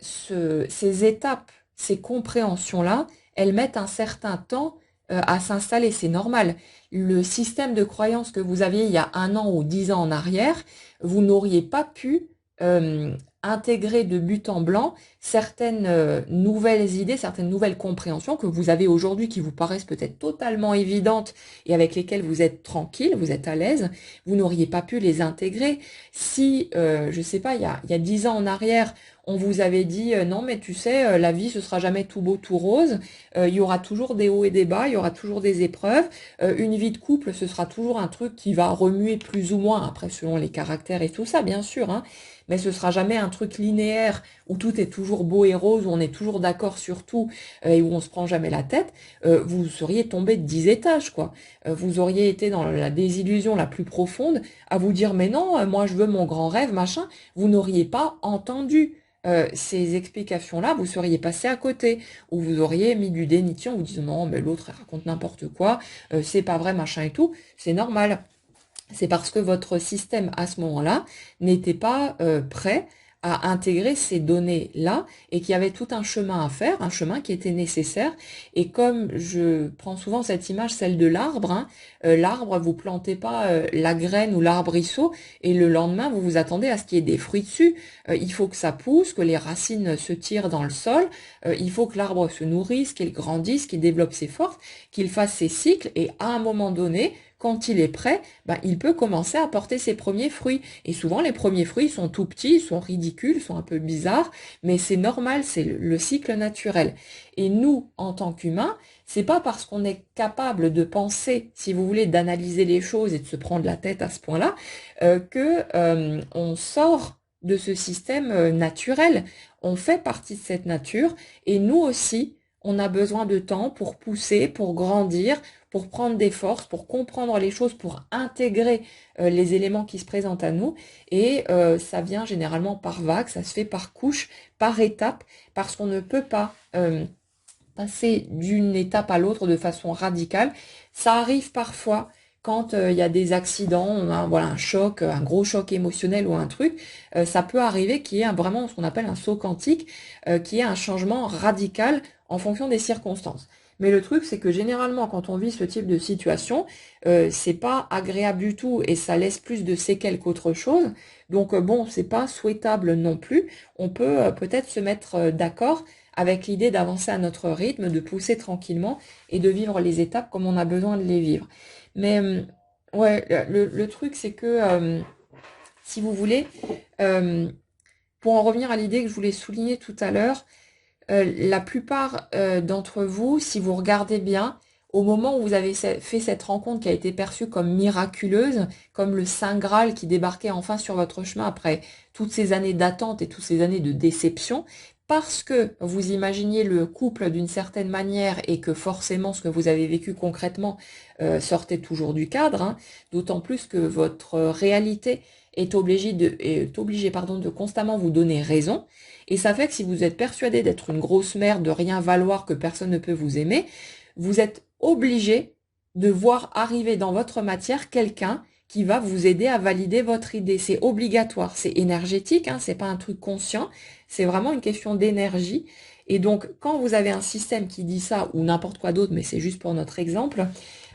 S1: ces étapes, ces compréhensions-là, elles mettent un certain temps à s'installer, c'est normal. Le système de croyance que vous aviez il y a 1 an ou 10 ans en arrière, vous n'auriez pas pu intégrer de but en blanc certaines nouvelles idées, certaines nouvelles compréhensions que vous avez aujourd'hui qui vous paraissent peut-être totalement évidentes et avec lesquelles vous êtes tranquille, vous êtes à l'aise, vous n'auriez pas pu les intégrer si, je sais pas, il y a 10 ans en arrière, on vous avait dit non mais tu sais, la vie ce sera jamais tout beau, tout rose, il y aura toujours des hauts et des bas, il y aura toujours des épreuves, une vie de couple ce sera toujours un truc qui va remuer plus ou moins, après selon les caractères et tout ça bien sûr, hein, mais ce sera jamais un truc linéaire où tout est toujours beau et rose, où on est toujours d'accord sur tout et où on se prend jamais la tête, vous seriez tombé de 10 étages, quoi. Vous auriez été dans la désillusion la plus profonde à vous dire mais non, moi je veux mon grand rêve, machin. Vous n'auriez pas entendu ces explications-là, vous seriez passé à côté, ou vous auriez mis du déni en vous disant non mais l'autre elle raconte n'importe quoi, c'est pas vrai, machin et tout, c'est normal. C'est parce que votre système, à ce moment-là, n'était pas prêt à intégrer ces données-là et qu'il y avait tout un chemin à faire, un chemin qui était nécessaire. Et comme je prends souvent cette image, celle de l'arbre, hein, l'arbre, vous plantez pas la graine ou l'arbrisseau et le lendemain, vous vous attendez à ce qu'il y ait des fruits dessus. Il faut que ça pousse, que les racines se tirent dans le sol, il faut que l'arbre se nourrisse, qu'il grandisse, qu'il développe ses forces, qu'il fasse ses cycles et à un moment donné, quand il est prêt, il peut commencer à porter ses premiers fruits. Et souvent, les premiers fruits sont tout petits, sont ridicules, sont un peu bizarres, mais c'est normal, c'est le cycle naturel. Et nous, en tant qu'humains, c'est pas parce qu'on est capable de penser, si vous voulez, d'analyser les choses et de se prendre la tête à ce point-là, que on sort de ce système naturel. On fait partie de cette nature et nous aussi, on a besoin de temps pour pousser, pour grandir, pour prendre des forces, pour comprendre les choses, pour intégrer les éléments qui se présentent à nous. Et ça vient généralement par vagues, ça se fait par couches, par étapes, parce qu'on ne peut pas passer d'une étape à l'autre de façon radicale. Ça arrive parfois quand il y a des accidents, voilà, un choc, un gros choc émotionnel ou un truc, ça peut arriver qu'il y ait vraiment ce qu'on appelle un saut quantique, qui est un changement radical en fonction des circonstances. Mais le truc, c'est que généralement, quand on vit ce type de situation, c'est pas agréable du tout et ça laisse plus de séquelles qu'autre chose. Donc bon, c'est pas souhaitable non plus. On peut peut-être se mettre d'accord avec l'idée d'avancer à notre rythme, de pousser tranquillement et de vivre les étapes comme on a besoin de les vivre. Mais ouais, le truc, c'est que si vous voulez, euh, pour en revenir à l'idée que je voulais souligner tout à l'heure, la plupart d'entre vous, si vous regardez bien, au moment où vous avez fait cette rencontre qui a été perçue comme miraculeuse, comme le Saint Graal qui débarquait enfin sur votre chemin après toutes ces années d'attente et toutes ces années de déception, parce que vous imaginiez le couple d'une certaine manière et que forcément ce que vous avez vécu concrètement sortait toujours du cadre, hein, d'autant plus que votre réalité est obligée, pardon, de constamment vous donner raison. Et ça fait que si vous êtes persuadé d'être une grosse merde, de rien valoir, que personne ne peut vous aimer, vous êtes obligé de voir arriver dans votre matière quelqu'un qui va vous aider à valider votre idée. C'est obligatoire, c'est énergétique, hein, c'est pas un truc conscient, c'est vraiment une question d'énergie. Et donc, quand vous avez un système qui dit ça, ou n'importe quoi d'autre, mais c'est juste pour notre exemple,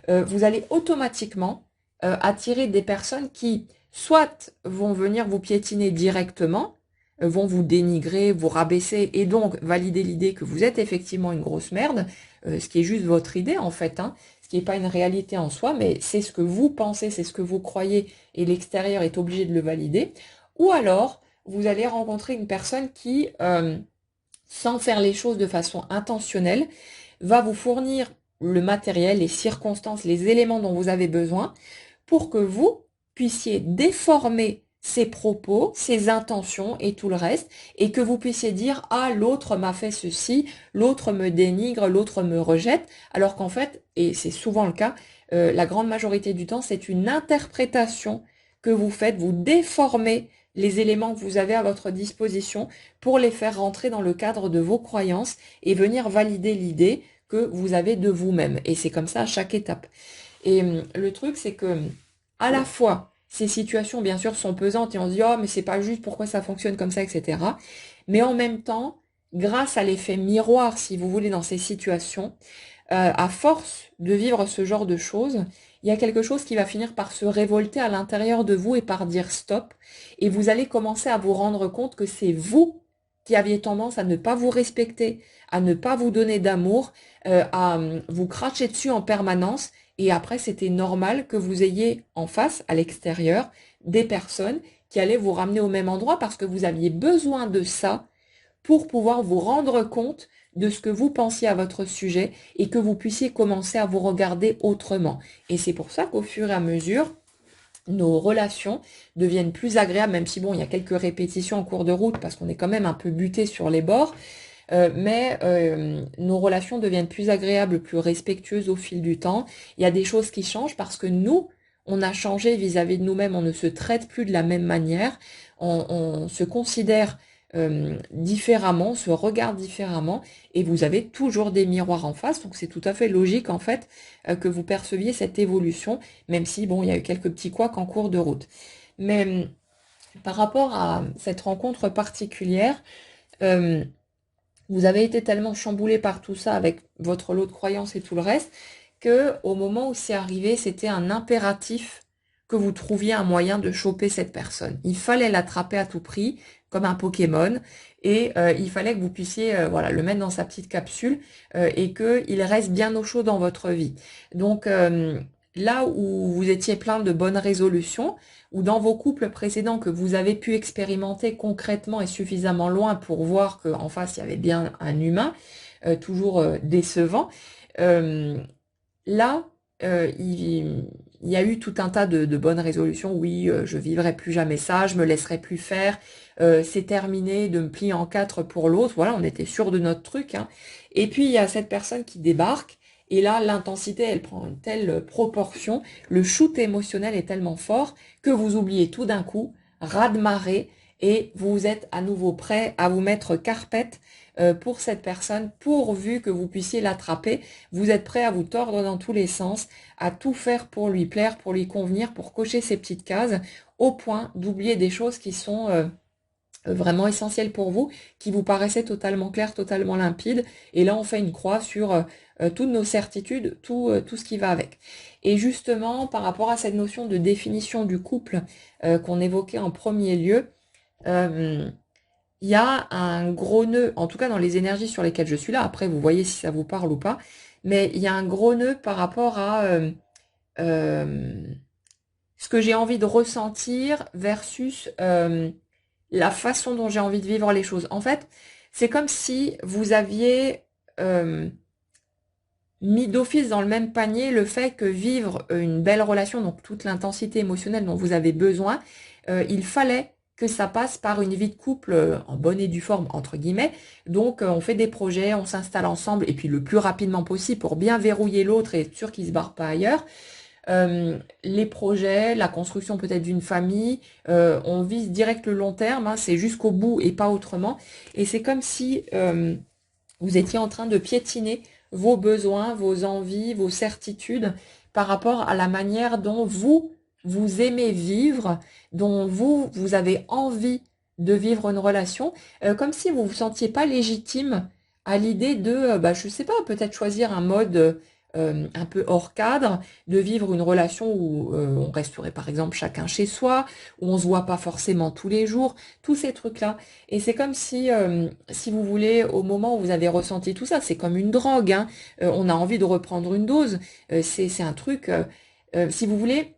S1: vous allez automatiquement attirer des personnes qui, soit vont venir vous piétiner directement, vont vous dénigrer, vous rabaisser et donc valider l'idée que vous êtes effectivement une grosse merde, ce qui est juste votre idée en fait, hein, ce qui n'est pas une réalité en soi, mais c'est ce que vous pensez, c'est ce que vous croyez et l'extérieur est obligé de le valider. Ou alors, vous allez rencontrer une personne qui, sans faire les choses de façon intentionnelle, va vous fournir le matériel, les circonstances, les éléments dont vous avez besoin pour que vous puissiez déformer ses propos, ses intentions et tout le reste, et que vous puissiez dire ah l'autre m'a fait ceci, l'autre me dénigre, l'autre me rejette, alors qu'en fait, et c'est souvent le cas, la grande majorité du temps, c'est une interprétation que vous faites, vous déformez les éléments que vous avez à votre disposition pour les faire rentrer dans le cadre de vos croyances et venir valider l'idée que vous avez de vous-même. Et c'est comme ça à chaque étape. Et le truc, c'est que à la fois, ces situations, bien sûr, sont pesantes et on se dit, oh, mais c'est pas juste, pourquoi ça fonctionne comme ça, etc. Mais en même temps, grâce à l'effet miroir, si vous voulez, dans ces situations, à force de vivre ce genre de choses, il y a quelque chose qui va finir par se révolter à l'intérieur de vous et par dire stop. Et vous allez commencer à vous rendre compte que c'est vous qui aviez tendance à ne pas vous respecter, à ne pas vous donner d'amour, à vous cracher dessus en permanence. Et après, c'était normal que vous ayez en face, à l'extérieur, des personnes qui allaient vous ramener au même endroit parce que vous aviez besoin de ça pour pouvoir vous rendre compte de ce que vous pensiez à votre sujet et que vous puissiez commencer à vous regarder autrement. Et c'est pour ça qu'au fur et à mesure, nos relations deviennent plus agréables, même si bon, il y a quelques répétitions en cours de route parce qu'on est quand même un peu buté sur les bords, mais nos relations deviennent plus agréables, plus respectueuses au fil du temps. Il y a des choses qui changent parce que nous, on a changé vis-à-vis de nous-mêmes, on ne se traite plus de la même manière, on se considère différemment, on se regarde différemment, et vous avez toujours des miroirs en face, donc c'est tout à fait logique en fait que vous perceviez cette évolution, même si bon, il y a eu quelques petits couacs en cours de route. Mais par rapport à cette rencontre particulière, euh, vous avez été tellement chamboulé par tout ça avec votre lot de croyances et tout le reste, que au moment où c'est arrivé, c'était un impératif que vous trouviez un moyen de choper cette personne. Il fallait l'attraper à tout prix, comme un Pokémon, et il fallait que vous puissiez voilà, le mettre dans sa petite capsule et qu'il reste bien au chaud dans votre vie. Donc là où vous étiez plein de bonnes résolutions, ou dans vos couples précédents que vous avez pu expérimenter concrètement et suffisamment loin pour voir qu'en face il y avait bien un humain, toujours décevant, euh, là il y a eu tout un tas de bonnes résolutions. Oui, je vivrai plus jamais ça, je me laisserai plus faire, c'est terminé de me plier en quatre pour l'autre. Voilà, on était sûr de notre truc, hein. Et puis il y a cette personne qui débarque. Et là, l'intensité, elle prend une telle proportion, le shoot émotionnel est tellement fort que vous oubliez tout d'un coup, raz-de-marée, et vous êtes à nouveau prêt à vous mettre carpette pour cette personne, pourvu que vous puissiez l'attraper. Vous êtes prêt à vous tordre dans tous les sens, à tout faire pour lui plaire, pour lui convenir, pour cocher ses petites cases, au point d'oublier des choses qui sont vraiment essentiel pour vous, qui vous paraissait totalement clair, totalement limpide. Et là, on fait une croix sur toutes nos certitudes, tout ce qui va avec. Et justement, par rapport à cette notion de définition du couple qu'on évoquait en premier lieu, euh, il y a un gros nœud, en tout cas dans les énergies sur lesquelles je suis là, après vous voyez si ça vous parle ou pas, mais il y a un gros nœud par rapport à euh, ce que j'ai envie de ressentir versus la façon dont j'ai envie de vivre les choses. En fait, c'est comme si vous aviez mis d'office dans le même panier le fait que vivre une belle relation, donc toute l'intensité émotionnelle dont vous avez besoin, il fallait que ça passe par une vie de couple en bonne et due forme, entre guillemets. Donc, on fait des projets, on s'installe ensemble, et puis le plus rapidement possible pour bien verrouiller l'autre et être sûr qu'il ne se barre pas ailleurs. Les projets, la construction peut-être d'une famille, on vise direct le long terme, hein, c'est jusqu'au bout et pas autrement. Et c'est comme si vous étiez en train de piétiner vos besoins, vos envies, vos certitudes par rapport à la manière dont vous aimez vivre, dont vous avez envie de vivre une relation, comme si vous vous sentiez pas légitime à l'idée de, bah, je sais pas, peut-être choisir un mode un peu hors cadre, de vivre une relation où on resterait par exemple chacun chez soi, où on se voit pas forcément tous les jours, tous ces trucs-là. Et c'est comme si vous voulez, au moment où vous avez ressenti tout ça, c'est comme une drogue, hein, on a envie de reprendre une dose, c'est un truc, si vous voulez,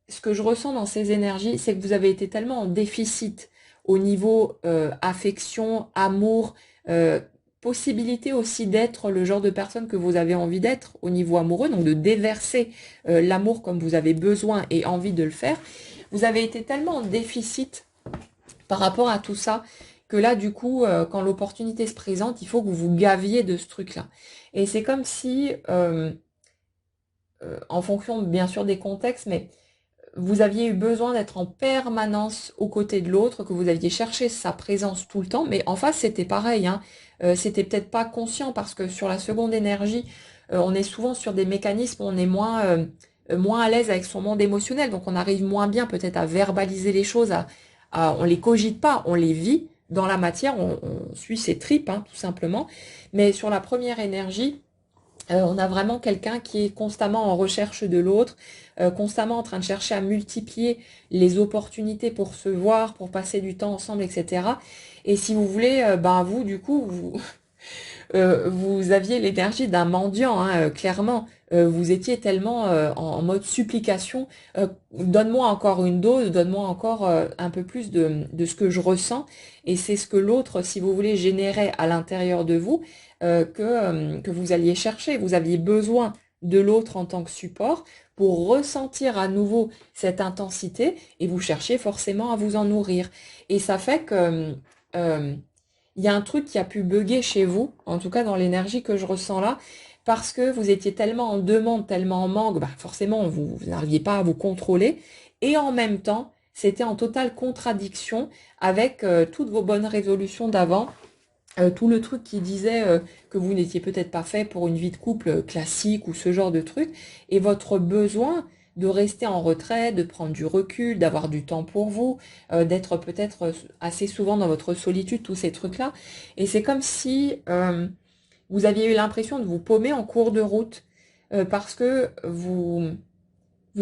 S1: ce que je ressens dans ces énergies, c'est que vous avez été tellement en déficit au niveau affection, amour, euh, possibilité aussi d'être le genre de personne que vous avez envie d'être au niveau amoureux, donc de déverser l'amour comme vous avez besoin et envie de le faire. Vous avez été tellement en déficit par rapport à tout ça que là, du coup, quand l'opportunité se présente, il faut que vous vous gaviez de ce truc-là. Et c'est comme si, en fonction bien sûr des contextes, mais vous aviez eu besoin d'être en permanence aux côtés de l'autre, que vous aviez cherché sa présence tout le temps, mais en face c'était pareil, hein. C'était peut-être pas conscient parce que sur la seconde énergie, on est souvent sur des mécanismes, on est moins à l'aise avec son monde émotionnel, donc on arrive moins bien peut-être à verbaliser les choses, on les cogite pas, on les vit dans la matière, on suit ses tripes, hein, tout simplement. Mais sur la première énergie, on a vraiment quelqu'un qui est constamment en recherche de l'autre, constamment en train de chercher à multiplier les opportunités pour se voir, pour passer du temps ensemble, etc. Et si vous voulez, ben vous, du coup, vous aviez l'énergie d'un mendiant, hein, clairement. Vous étiez tellement en mode supplication. Donne-moi encore une dose, donne-moi encore un peu plus de ce que je ressens. Et c'est ce que l'autre, si vous voulez, générait à l'intérieur de vous, que vous alliez chercher. Vous aviez besoin de l'autre en tant que support pour ressentir à nouveau cette intensité et vous cherchez forcément à vous en nourrir. Et ça fait que il y a un truc qui a pu bugger chez vous, en tout cas dans l'énergie que je ressens là, parce que vous étiez tellement en demande, tellement en manque, bah forcément vous n'arriviez pas à vous contrôler, et en même temps, c'était en totale contradiction avec toutes vos bonnes résolutions d'avant, tout le truc qui disait que vous n'étiez peut-être pas fait pour une vie de couple classique ou ce genre de truc, et votre besoin de rester en retrait, de prendre du recul, d'avoir du temps pour vous, d'être peut-être assez souvent dans votre solitude, tous ces trucs-là. Et c'est comme si vous aviez eu l'impression de vous paumer en cours de route parce que vous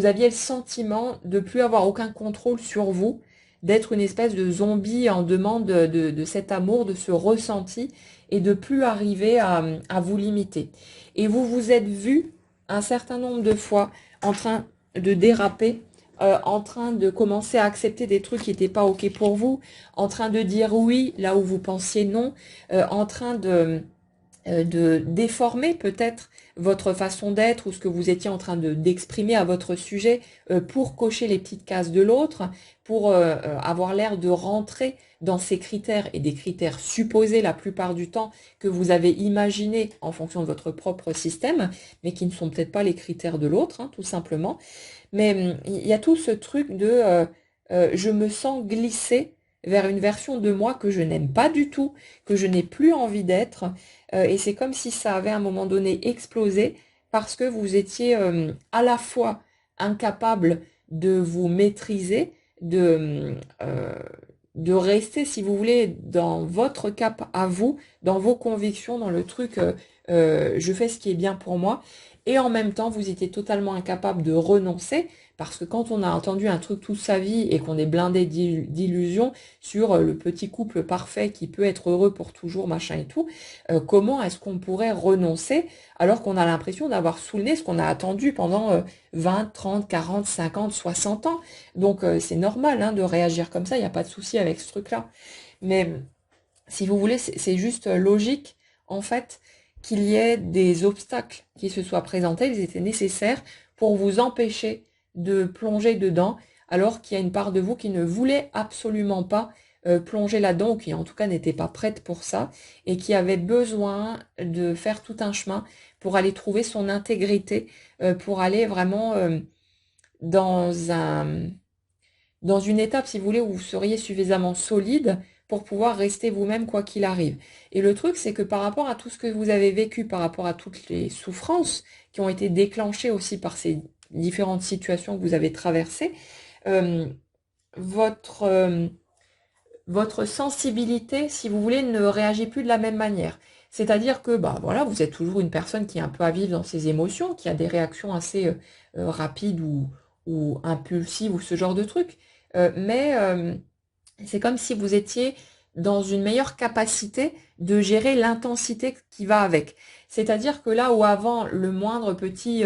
S1: aviez le sentiment de plus avoir aucun contrôle sur vous, d'être une espèce de zombie en demande de cet amour, de ce ressenti, et de plus arriver à vous limiter. Et vous vous êtes vu un certain nombre de fois en train de déraper, en train de commencer à accepter des trucs qui n'étaient pas OK pour vous, en train de dire oui là où vous pensiez non, en train de déformer peut-être votre façon d'être ou ce que vous étiez en train d'exprimer à votre sujet pour cocher les petites cases de l'autre, pour avoir l'air de rentrer dans ces critères et des critères supposés la plupart du temps que vous avez imaginés en fonction de votre propre système, mais qui ne sont peut-être pas les critères de l'autre, hein, tout simplement. Mais il y a tout ce truc de je me sens glisser vers une version de moi que je n'aime pas du tout, que je n'ai plus envie d'être. Et c'est comme si ça avait à un moment donné explosé parce que vous étiez à la fois incapable de vous maîtriser, de rester, si vous voulez, dans votre cap à vous, dans vos convictions, dans le truc, je fais ce qui est bien pour moi. Et en même temps, vous étiez totalement incapable de renoncer, parce que quand on a entendu un truc toute sa vie et qu'on est blindé d'illusions sur le petit couple parfait qui peut être heureux pour toujours, machin et tout, comment est-ce qu'on pourrait renoncer alors qu'on a l'impression d'avoir sous le nez ce qu'on a attendu pendant 20, 30, 40, 50, 60 ans. Donc c'est normal hein, de réagir comme ça, il n'y a pas de souci avec ce truc-là. Mais si vous voulez, c'est juste logique, en fait, qu'il y ait des obstacles qui se soient présentés, ils étaient nécessaires pour vous empêcher de plonger dedans, alors qu'il y a une part de vous qui ne voulait absolument pas plonger là-dedans, ou qui en tout cas n'était pas prête pour ça, et qui avait besoin de faire tout un chemin pour aller trouver son intégrité, pour aller vraiment dans un dans une étape, si vous voulez, où vous seriez suffisamment solide pour pouvoir rester vous-même quoi qu'il arrive. Et le truc, c'est que par rapport à tout ce que vous avez vécu, par rapport à toutes les souffrances qui ont été déclenchées aussi par ces différentes situations que vous avez traversées, euh, votre, euh, votre sensibilité, si vous voulez, ne réagit plus de la même manière. C'est-à-dire que, bah voilà, vous êtes toujours une personne qui est un peu à vivre dans ses émotions, qui a des réactions assez rapides ou impulsives ou ce genre de trucs. Mais c'est comme si vous étiez dans une meilleure capacité de gérer l'intensité qui va avec. C'est-à-dire que là où avant le moindre petit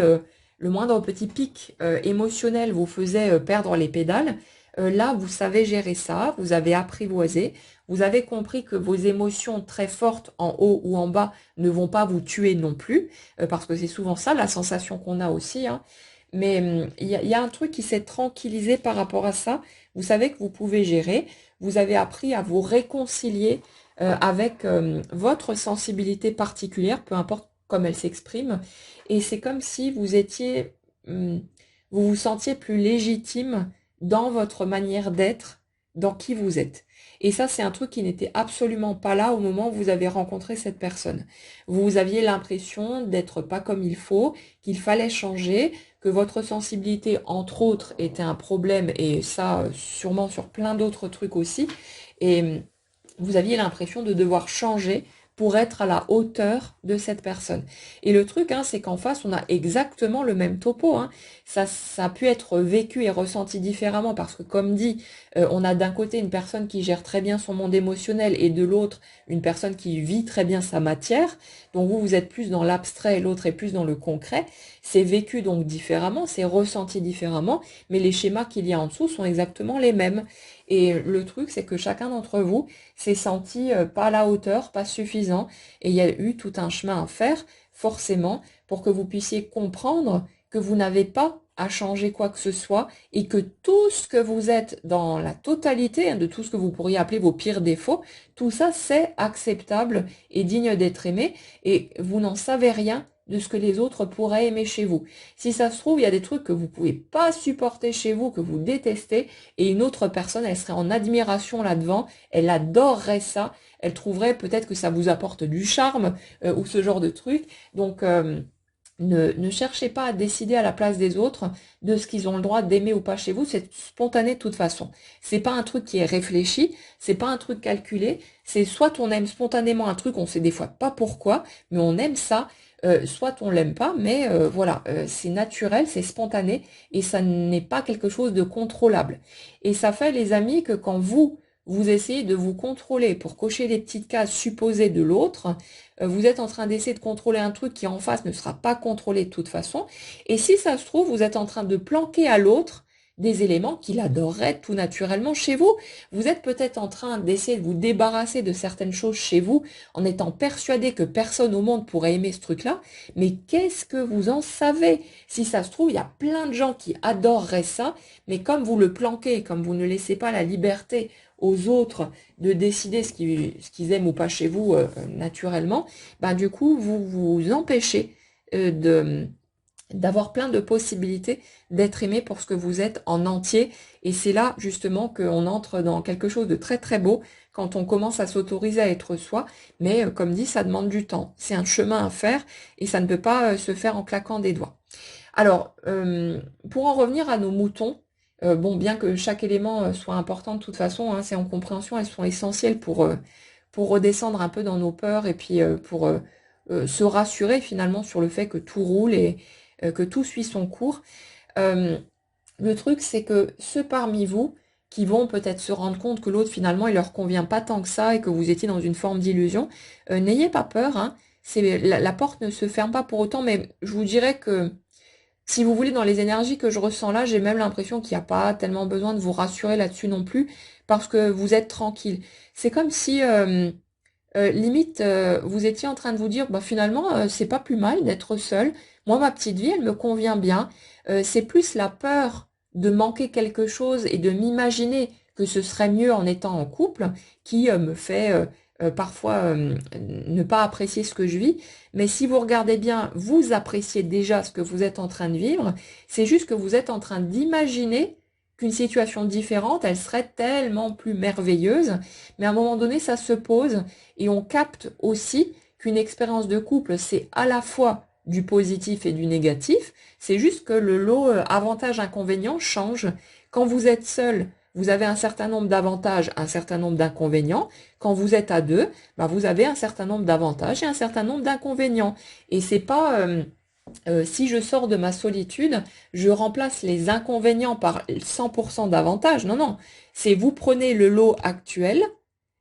S1: pic émotionnel vous faisait perdre les pédales, là vous savez gérer ça, vous avez apprivoisé, vous avez compris que vos émotions très fortes en haut ou en bas ne vont pas vous tuer non plus, parce que c'est souvent ça la sensation qu'on a aussi, hein. Mais il y a un truc qui s'est tranquillisé par rapport à ça. Vous savez que vous pouvez gérer. Vous avez appris à vous réconcilier avec votre sensibilité particulière, peu importe comme elle s'exprime. Et c'est comme si vous étiez, vous vous sentiez plus légitime dans votre manière d'être, dans qui vous êtes. Et ça, c'est un truc qui n'était absolument pas là au moment où vous avez rencontré cette personne. Vous aviez l'impression d'être pas comme il faut, qu'il fallait changer, que votre sensibilité, entre autres, était un problème, et ça, sûrement sur plein d'autres trucs aussi, et vous aviez l'impression de devoir changer pour être à la hauteur de cette personne. Et le truc, hein, c'est qu'en face, on a exactement le même topo, hein. Ça a pu être vécu et ressenti différemment parce que, comme dit, on a d'un côté une personne qui gère très bien son monde émotionnel et de l'autre, une personne qui vit très bien sa matière. Donc vous, vous êtes plus dans l'abstrait et l'autre est plus dans le concret. C'est vécu donc différemment, c'est ressenti différemment, mais les schémas qu'il y a en dessous sont exactement les mêmes. Et le truc, c'est que chacun d'entre vous s'est senti pas à la hauteur, pas suffisant, et il y a eu tout un chemin à faire, forcément, pour que vous puissiez comprendre que vous n'avez pas à changer quoi que ce soit, et que tout ce que vous êtes dans la totalité, hein, de tout ce que vous pourriez appeler vos pires défauts, tout ça c'est acceptable et digne d'être aimé, et vous n'en savez rien de ce que les autres pourraient aimer chez vous. Si ça se trouve, il y a des trucs que vous pouvez pas supporter chez vous, que vous détestez, et une autre personne, elle serait en admiration là-devant, elle adorerait ça, elle trouverait peut-être que ça vous apporte du charme, ou ce genre de truc. Donc, ne cherchez pas à décider à la place des autres de ce qu'ils ont le droit d'aimer ou pas chez vous, c'est spontané de toute façon. C'est pas un truc qui est réfléchi, c'est pas un truc calculé, c'est soit on aime spontanément un truc, on sait des fois pas pourquoi, mais on aime ça, soit on l'aime pas, mais voilà, c'est naturel, c'est spontané, et ça n'est pas quelque chose de contrôlable. Et ça fait, les amis, que quand vous essayez de vous contrôler pour cocher les petites cases supposées de l'autre, vous êtes en train d'essayer de contrôler un truc qui en face ne sera pas contrôlé de toute façon. Et si ça se trouve, vous êtes en train de planquer à l'autre des éléments qu'il adorerait tout naturellement chez vous. Vous êtes peut-être en train d'essayer de vous débarrasser de certaines choses chez vous en étant persuadé que personne au monde pourrait aimer ce truc-là. Mais qu'est-ce que vous en savez? Si ça se trouve, il y a plein de gens qui adoreraient ça, mais comme vous le planquez, comme vous ne laissez pas la liberté aux autres de décider ce qu'ils aiment ou pas chez vous naturellement, ben du coup, vous vous empêchez de d'avoir plein de possibilités d'être aimé pour ce que vous êtes en entier. Et c'est là justement qu'on entre dans quelque chose de très très beau quand on commence à s'autoriser à être soi. Mais comme dit, ça demande du temps. C'est un chemin à faire et ça ne peut pas se faire en claquant des doigts. Alors, pour en revenir à nos moutons, Bon, bien que chaque élément soit important de toute façon, hein, c'est en compréhension, elles sont essentielles pour redescendre un peu dans nos peurs et puis pour se rassurer finalement sur le fait que tout roule et que tout suit son cours. Euh, le truc, c'est que ceux parmi vous qui vont peut-être se rendre compte que l'autre, finalement, il leur convient pas tant que ça et que vous étiez dans une forme d'illusion, n'ayez pas peur, hein. La porte ne se ferme pas pour autant, mais je vous dirais que si vous voulez, dans les énergies que je ressens là, j'ai même l'impression qu'il n'y a pas tellement besoin de vous rassurer là-dessus non plus, parce que vous êtes tranquille. C'est comme si limite, vous étiez en train de vous dire, bah finalement, c'est pas plus mal d'être seul. Moi, ma petite vie, elle me convient bien. C'est plus la peur de manquer quelque chose et de m'imaginer que ce serait mieux en étant en couple qui me fait parfois ne pas apprécier ce que je vis. Mais si vous regardez bien, vous appréciez déjà ce que vous êtes en train de vivre. C'est juste que vous êtes en train d'imaginer qu'une situation différente, elle serait tellement plus merveilleuse. Mais à un moment donné, ça se pose. Et on capte aussi qu'une expérience de couple, c'est à la fois du positif et du négatif. C'est juste que le lot avantages-inconvénients change. Quand vous êtes seul, vous avez un certain nombre d'avantages, un certain nombre d'inconvénients. Quand vous êtes à deux, bah, vous avez un certain nombre d'avantages et un certain nombre d'inconvénients. Et c'est pas si je sors de ma solitude, je remplace les inconvénients par 100% d'avantages. Non, non. C'est vous prenez le lot actuel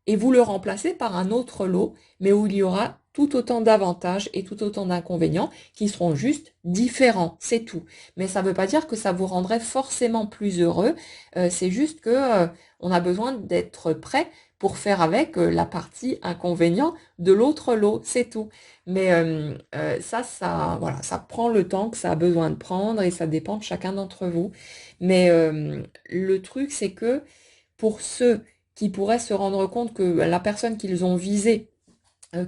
S1: et vous le remplacez par un autre lot, mais où il y aura tout autant d'avantages et tout autant d'inconvénients qui seront juste différents, c'est tout. Mais ça ne veut pas dire que ça vous rendrait forcément plus heureux, c'est juste que on a besoin d'être prêt pour faire avec la partie inconvénient de l'autre lot, c'est tout. Mais voilà, ça prend le temps que ça a besoin de prendre et ça dépend de chacun d'entre vous. Mais le truc, c'est que pour ceux qui pourraient se rendre compte que la personne qu'ils ont visée,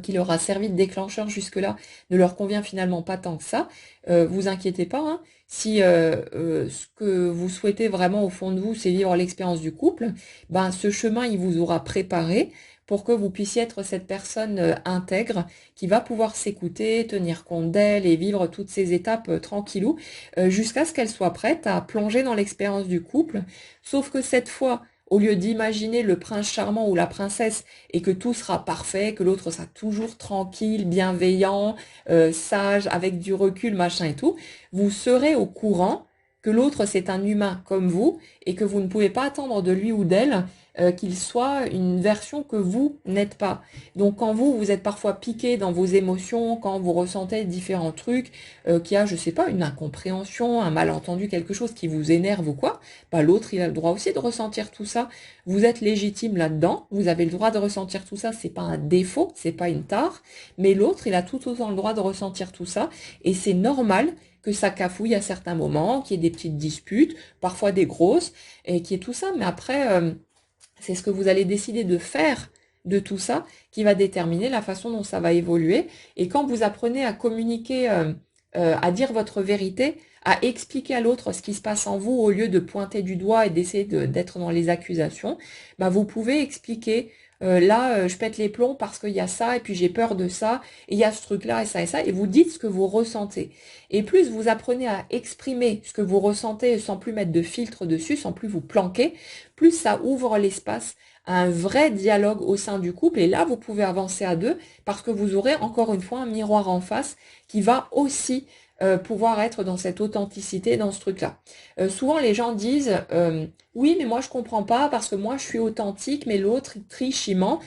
S1: qui leur a servi de déclencheur jusque-là, ne leur convient finalement pas tant que ça, vous inquiétez pas, hein. Si ce que vous souhaitez vraiment au fond de vous, c'est vivre l'expérience du couple, ben ce chemin, il vous aura préparé pour que vous puissiez être cette personne intègre qui va pouvoir s'écouter, tenir compte d'elle et vivre toutes ces étapes tranquillou, jusqu'à ce qu'elle soit prête à plonger dans l'expérience du couple. Sauf que cette fois, au lieu d'imaginer le prince charmant ou la princesse et que tout sera parfait, que l'autre sera toujours tranquille, bienveillant, sage, avec du recul, machin et tout, vous serez au courant que l'autre c'est un humain comme vous et que vous ne pouvez pas attendre de lui ou d'elle qu'il soit une version que vous n'êtes pas. Donc quand vous êtes parfois piqué dans vos émotions, quand vous ressentez différents trucs, qu'il y a, je sais pas, une incompréhension, un malentendu, quelque chose qui vous énerve ou quoi, bah l'autre il a le droit aussi de ressentir tout ça. Vous êtes légitime là-dedans, vous avez le droit de ressentir tout ça, c'est pas un défaut, c'est pas une tare, mais l'autre il a tout autant le droit de ressentir tout ça et c'est normal que ça cafouille à certains moments, qu'il y ait des petites disputes, parfois des grosses, et qu'il y ait tout ça. Mais après, c'est ce que vous allez décider de faire de tout ça qui va déterminer la façon dont ça va évoluer. Et quand vous apprenez à communiquer, à dire votre vérité, à expliquer à l'autre ce qui se passe en vous au lieu de pointer du doigt et d'essayer d'être dans les accusations, bah vous pouvez expliquer là, je pète les plombs parce qu'il y a ça, et puis j'ai peur de ça, et il y a ce truc-là, et ça, et vous dites ce que vous ressentez. Et plus vous apprenez à exprimer ce que vous ressentez sans plus mettre de filtre dessus, sans plus vous planquer, plus ça ouvre l'espace à un vrai dialogue au sein du couple, et là, vous pouvez avancer à deux, parce que vous aurez encore une fois un miroir en face qui va aussi pouvoir être dans cette authenticité, dans ce truc-là. Souvent, les gens disent oui, mais moi je comprends pas parce que moi je suis authentique, mais l'autre il triche, il ment.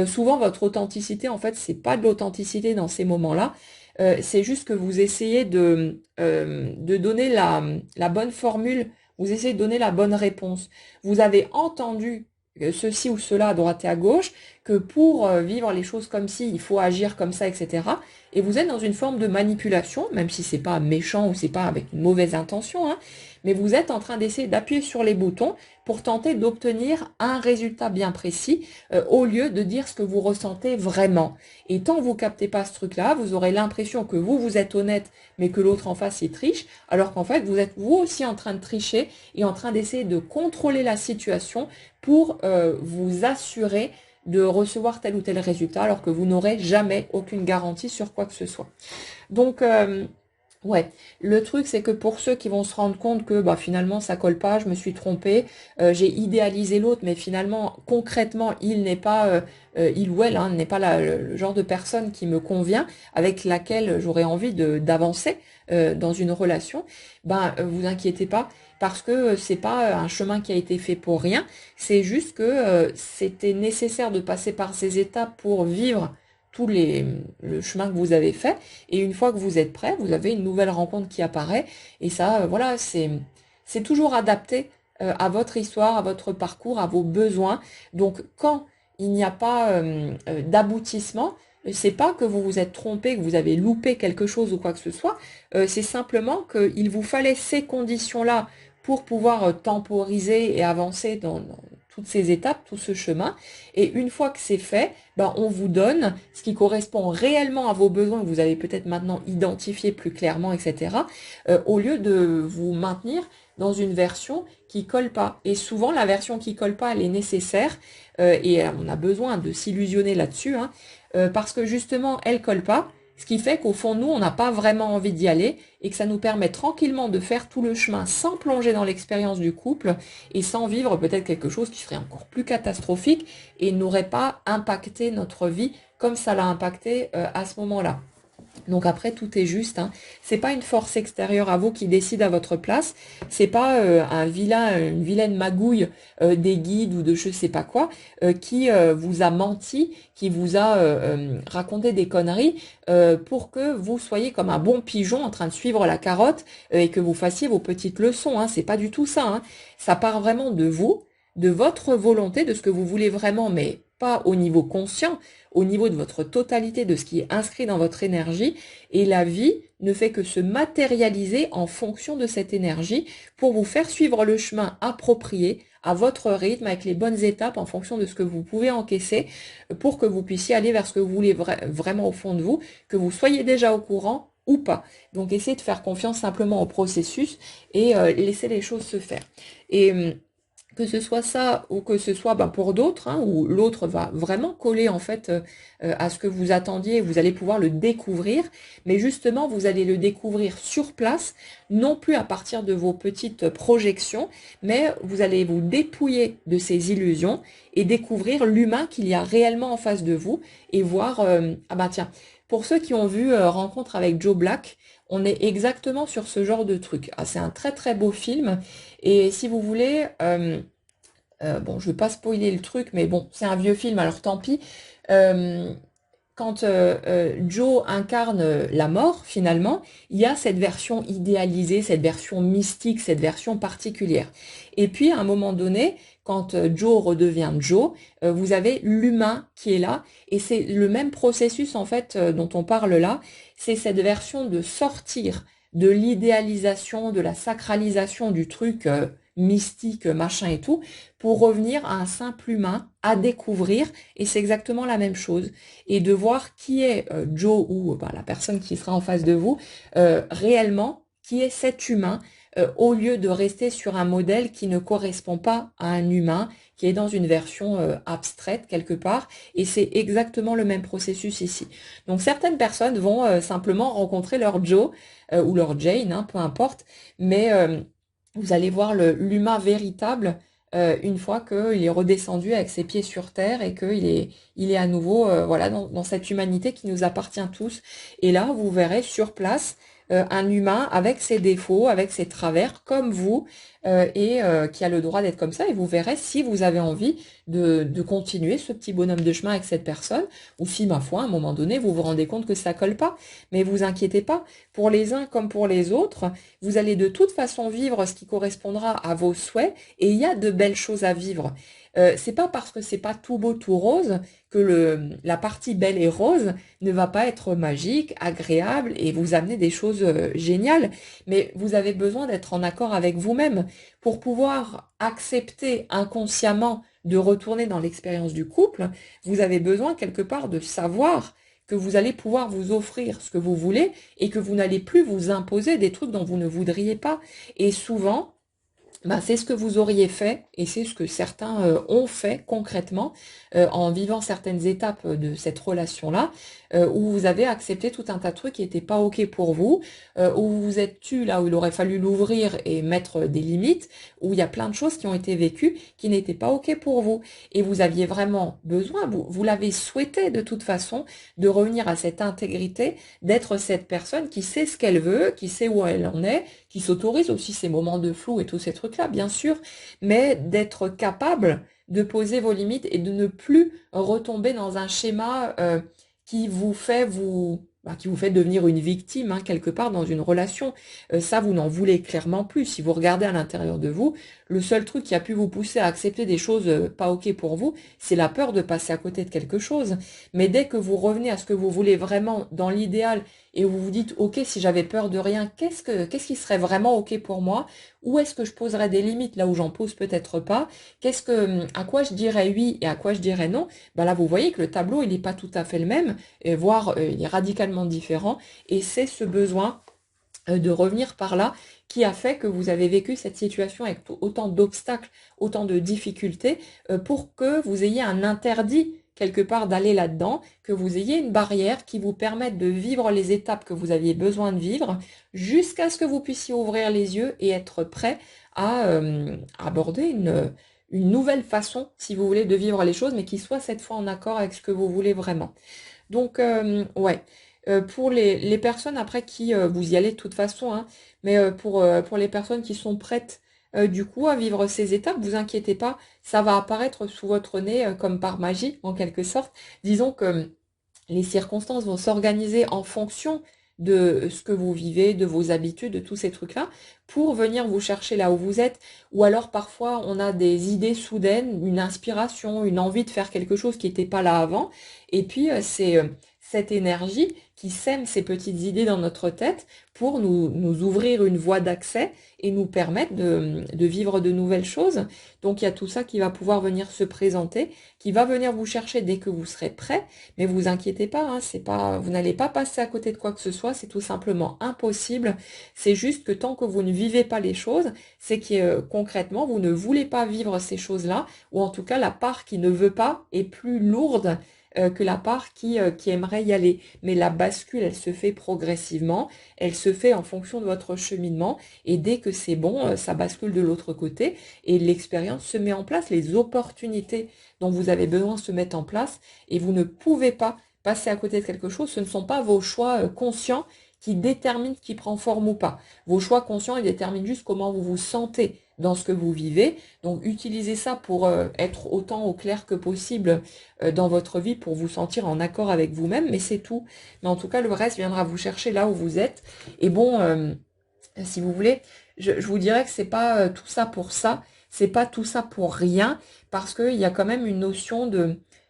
S1: Souvent, votre authenticité, en fait, c'est pas de l'authenticité dans ces moments-là. C'est juste que vous essayez de donner la bonne formule, vous essayez de donner la bonne réponse. Vous avez entendu ceci ou cela à droite et à gauche, que pour vivre les choses comme ci, il faut agir comme ça, etc. Et vous êtes dans une forme de manipulation, même si c'est pas méchant ou c'est pas avec une mauvaise intention, hein, mais vous êtes en train d'essayer d'appuyer sur les boutons pour tenter d'obtenir un résultat bien précis, au lieu de dire ce que vous ressentez vraiment. Et tant que vous captez pas ce truc-là, vous aurez l'impression que vous êtes honnête, mais que l'autre en face, il triche, alors qu'en fait, vous êtes vous aussi en train de tricher et en train d'essayer de contrôler la situation pour vous assurer de recevoir tel ou tel résultat, alors que vous n'aurez jamais aucune garantie sur quoi que ce soit. Donc, Ouais, le truc c'est que pour ceux qui vont se rendre compte que bah, finalement ça colle pas, je me suis trompée, j'ai idéalisé l'autre, mais finalement concrètement il n'est pas, il ou elle hein, n'est pas le genre de personne qui me convient, avec laquelle j'aurais envie de d'avancer dans une relation, ben vous inquiétez pas, parce que c'est pas un chemin qui a été fait pour rien, c'est juste que c'était nécessaire de passer par ces étapes pour vivre tous les le chemin que vous avez fait. Et une fois que vous êtes prêt, vous avez une nouvelle rencontre qui apparaît. Et ça, voilà, c'est toujours adapté à votre histoire, à votre parcours, à vos besoins. Donc, quand il n'y a pas d'aboutissement, c'est pas que vous vous êtes trompé, que vous avez loupé quelque chose ou quoi que ce soit. C'est simplement qu'il vous fallait ces conditions-là pour pouvoir temporiser et avancer dans toutes ces étapes, tout ce chemin. Et une fois que c'est fait, ben, on vous donne ce qui correspond réellement à vos besoins, que vous avez peut-être maintenant identifié plus clairement, etc., au lieu de vous maintenir dans une version qui colle pas. Et souvent, la version qui colle pas, elle est nécessaire, et on a besoin de s'illusionner là-dessus, hein, parce que justement, elle colle pas, ce qui fait qu'au fond, nous, on n'a pas vraiment envie d'y aller, et que ça nous permet tranquillement de faire tout le chemin sans plonger dans l'expérience du couple, et sans vivre peut-être quelque chose qui serait encore plus catastrophique, et n'aurait pas impacté notre vie comme ça l'a impacté à ce moment-là. Donc après tout est juste, hein. C'est pas une force extérieure à vous qui décide à votre place, c'est pas un vilain, une vilaine magouille des guides ou de je sais pas quoi qui vous a menti, qui vous a raconté des conneries pour que vous soyez comme un bon pigeon en train de suivre la carotte et que vous fassiez vos petites leçons, hein. C'est pas du tout ça, hein. Ça part vraiment de vous, de votre volonté, de ce que vous voulez vraiment, mais pas au niveau conscient, au niveau de votre totalité, de ce qui est inscrit dans votre énergie. Et la vie ne fait que se matérialiser en fonction de cette énergie pour vous faire suivre le chemin approprié à votre rythme, avec les bonnes étapes en fonction de ce que vous pouvez encaisser pour que vous puissiez aller vers ce que vous voulez vraiment au fond de vous, que vous soyez déjà au courant ou pas. Donc essayez de faire confiance simplement au processus et laisser les choses se faire. Et que ce soit ça ou que ce soit ben, pour d'autres, hein, où l'autre va vraiment coller en fait à ce que vous attendiez, vous allez pouvoir le découvrir, mais justement vous allez le découvrir sur place, non plus à partir de vos petites projections, mais vous allez vous dépouiller de ces illusions et découvrir l'humain qu'il y a réellement en face de vous et voir, ah bah tiens, pour ceux qui ont vu Rencontre avec Joe Black, on est exactement sur ce genre de truc. Ah, c'est un très très beau film. Et si vous voulez, bon, je ne vais pas spoiler le truc, mais bon, c'est un vieux film, alors tant pis. Euh, quand Joe incarne la mort, finalement, il y a cette version idéalisée, cette version mystique, cette version particulière. Et puis, à un moment donné, quand Joe redevient Joe, vous avez l'humain qui est là, et c'est le même processus, en fait, dont on parle là, c'est cette version de sortir de l'idéalisation, de la sacralisation du truc mystique, machin et tout, pour revenir à un simple humain, à découvrir, et c'est exactement la même chose et de voir qui est Joe ou bah, la personne qui sera en face de vous réellement, qui est cet humain, au lieu de rester sur un modèle qui ne correspond pas à un humain, qui est dans une version abstraite quelque part, et c'est exactement le même processus ici. Donc certaines personnes vont simplement rencontrer leur Joe ou leur Jane, hein, peu importe, mais vous allez voir l'humain véritable une fois qu'il est redescendu avec ses pieds sur terre et il est à nouveau voilà, dans cette humanité qui nous appartient tous. Et là, vous verrez sur place un humain avec ses défauts, avec ses travers, comme vous, qui a le droit d'être comme ça. Et vous verrez si vous avez envie de continuer ce petit bonhomme de chemin avec cette personne, ou si, ma foi, à un moment donné, vous vous rendez compte que ça colle pas. Mais vous inquiétez pas, pour les uns comme pour les autres, vous allez de toute façon vivre ce qui correspondra à vos souhaits, et il y a de belles choses à vivre. C'est pas parce que c'est pas tout beau, tout rose que la partie belle et rose ne va pas être magique, agréable et vous amener des choses géniales. Mais vous avez besoin d'être en accord avec vous-même pour pouvoir accepter inconsciemment de retourner dans l'expérience du couple. Vous avez besoin quelque part de savoir que vous allez pouvoir vous offrir ce que vous voulez et que vous n'allez plus vous imposer des trucs dont vous ne voudriez pas. Et souvent, bah, c'est ce que vous auriez fait et c'est ce que certains ont fait concrètement en vivant certaines étapes de cette relation-là. où vous avez accepté tout un tas de trucs qui n'étaient pas OK pour vous, où vous vous êtes tu là où il aurait fallu l'ouvrir et mettre des limites, où il y a plein de choses qui ont été vécues qui n'étaient pas OK pour vous. Et vous aviez vraiment besoin, vous l'avez souhaité de toute façon, de revenir à cette intégrité, d'être cette personne qui sait ce qu'elle veut, qui sait où elle en est, qui s'autorise aussi ces moments de flou et tous ces trucs-là, bien sûr, mais d'être capable de poser vos limites et de ne plus retomber dans un schéma qui vous fait qui vous fait devenir une victime, hein, quelque part dans une relation. Ça, vous n'en voulez clairement plus. Si vous regardez à l'intérieur de vous, le seul truc qui a pu vous pousser à accepter des choses pas OK pour vous, c'est la peur de passer à côté de quelque chose. Mais dès que vous revenez à ce que vous voulez vraiment dans l'idéal et vous vous dites, OK, si j'avais peur de rien, qu'est-ce qui serait vraiment OK pour moi? Où est-ce que je poserais des limites là où j'en pose peut-être pas? À quoi je dirais oui et à quoi je dirais non? Ben là, vous voyez que le tableau, il n'est pas tout à fait le même, voire il est radicalement différent. Et c'est ce besoin de revenir par là qui a fait que vous avez vécu cette situation avec autant d'obstacles, autant de difficultés, pour que vous ayez un interdit quelque part d'aller là-dedans, que vous ayez une barrière qui vous permette de vivre les étapes que vous aviez besoin de vivre, jusqu'à ce que vous puissiez ouvrir les yeux et être prêt à aborder une nouvelle façon, si vous voulez, de vivre les choses, mais qui soit cette fois en accord avec ce que vous voulez vraiment. Donc, ouais. Pour les personnes après qui, vous y allez de toute façon, hein, mais pour les personnes qui sont prêtes du coup à vivre ces étapes, vous inquiétez pas, ça va apparaître sous votre nez comme par magie en quelque sorte. Disons que les circonstances vont s'organiser en fonction de ce que vous vivez, de vos habitudes, de tous ces trucs-là, pour venir vous chercher là où vous êtes. Ou alors parfois on a des idées soudaines, une inspiration, une envie de faire quelque chose qui n'était pas là avant. Et puis c'est cette énergie qui sème ces petites idées dans notre tête pour nous ouvrir une voie d'accès et nous permettre de vivre de nouvelles choses. Donc il y a tout ça qui va pouvoir venir se présenter, qui va venir vous chercher dès que vous serez prêt. Mais vous inquiétez pas, hein, c'est pas, vous n'allez pas passer à côté de quoi que ce soit, c'est tout simplement impossible. C'est juste que tant que vous ne vivez pas les choses, c'est que concrètement, vous ne voulez pas vivre ces choses-là, ou en tout cas la part qui ne veut pas est plus lourde que la part qui aimerait y aller. Mais la bascule, elle se fait progressivement, elle se fait en fonction de votre cheminement, et dès que c'est bon, ça bascule de l'autre côté, et l'expérience se met en place, les opportunités dont vous avez besoin se mettent en place, et vous ne pouvez pas passer à côté de quelque chose. Ce ne sont pas vos choix conscients qui déterminent qui prend forme ou pas. Vos choix conscients, ils déterminent juste comment vous vous sentez dans ce que vous vivez. Donc utilisez ça pour être autant au clair que possible dans votre vie, pour vous sentir en accord avec vous-même, mais c'est tout. Mais en tout cas, le reste viendra vous chercher là où vous êtes. Et bon, si vous voulez, je vous dirais que c'est pas tout ça pour ça, c'est pas tout ça pour rien, parce qu'il y a quand même une notion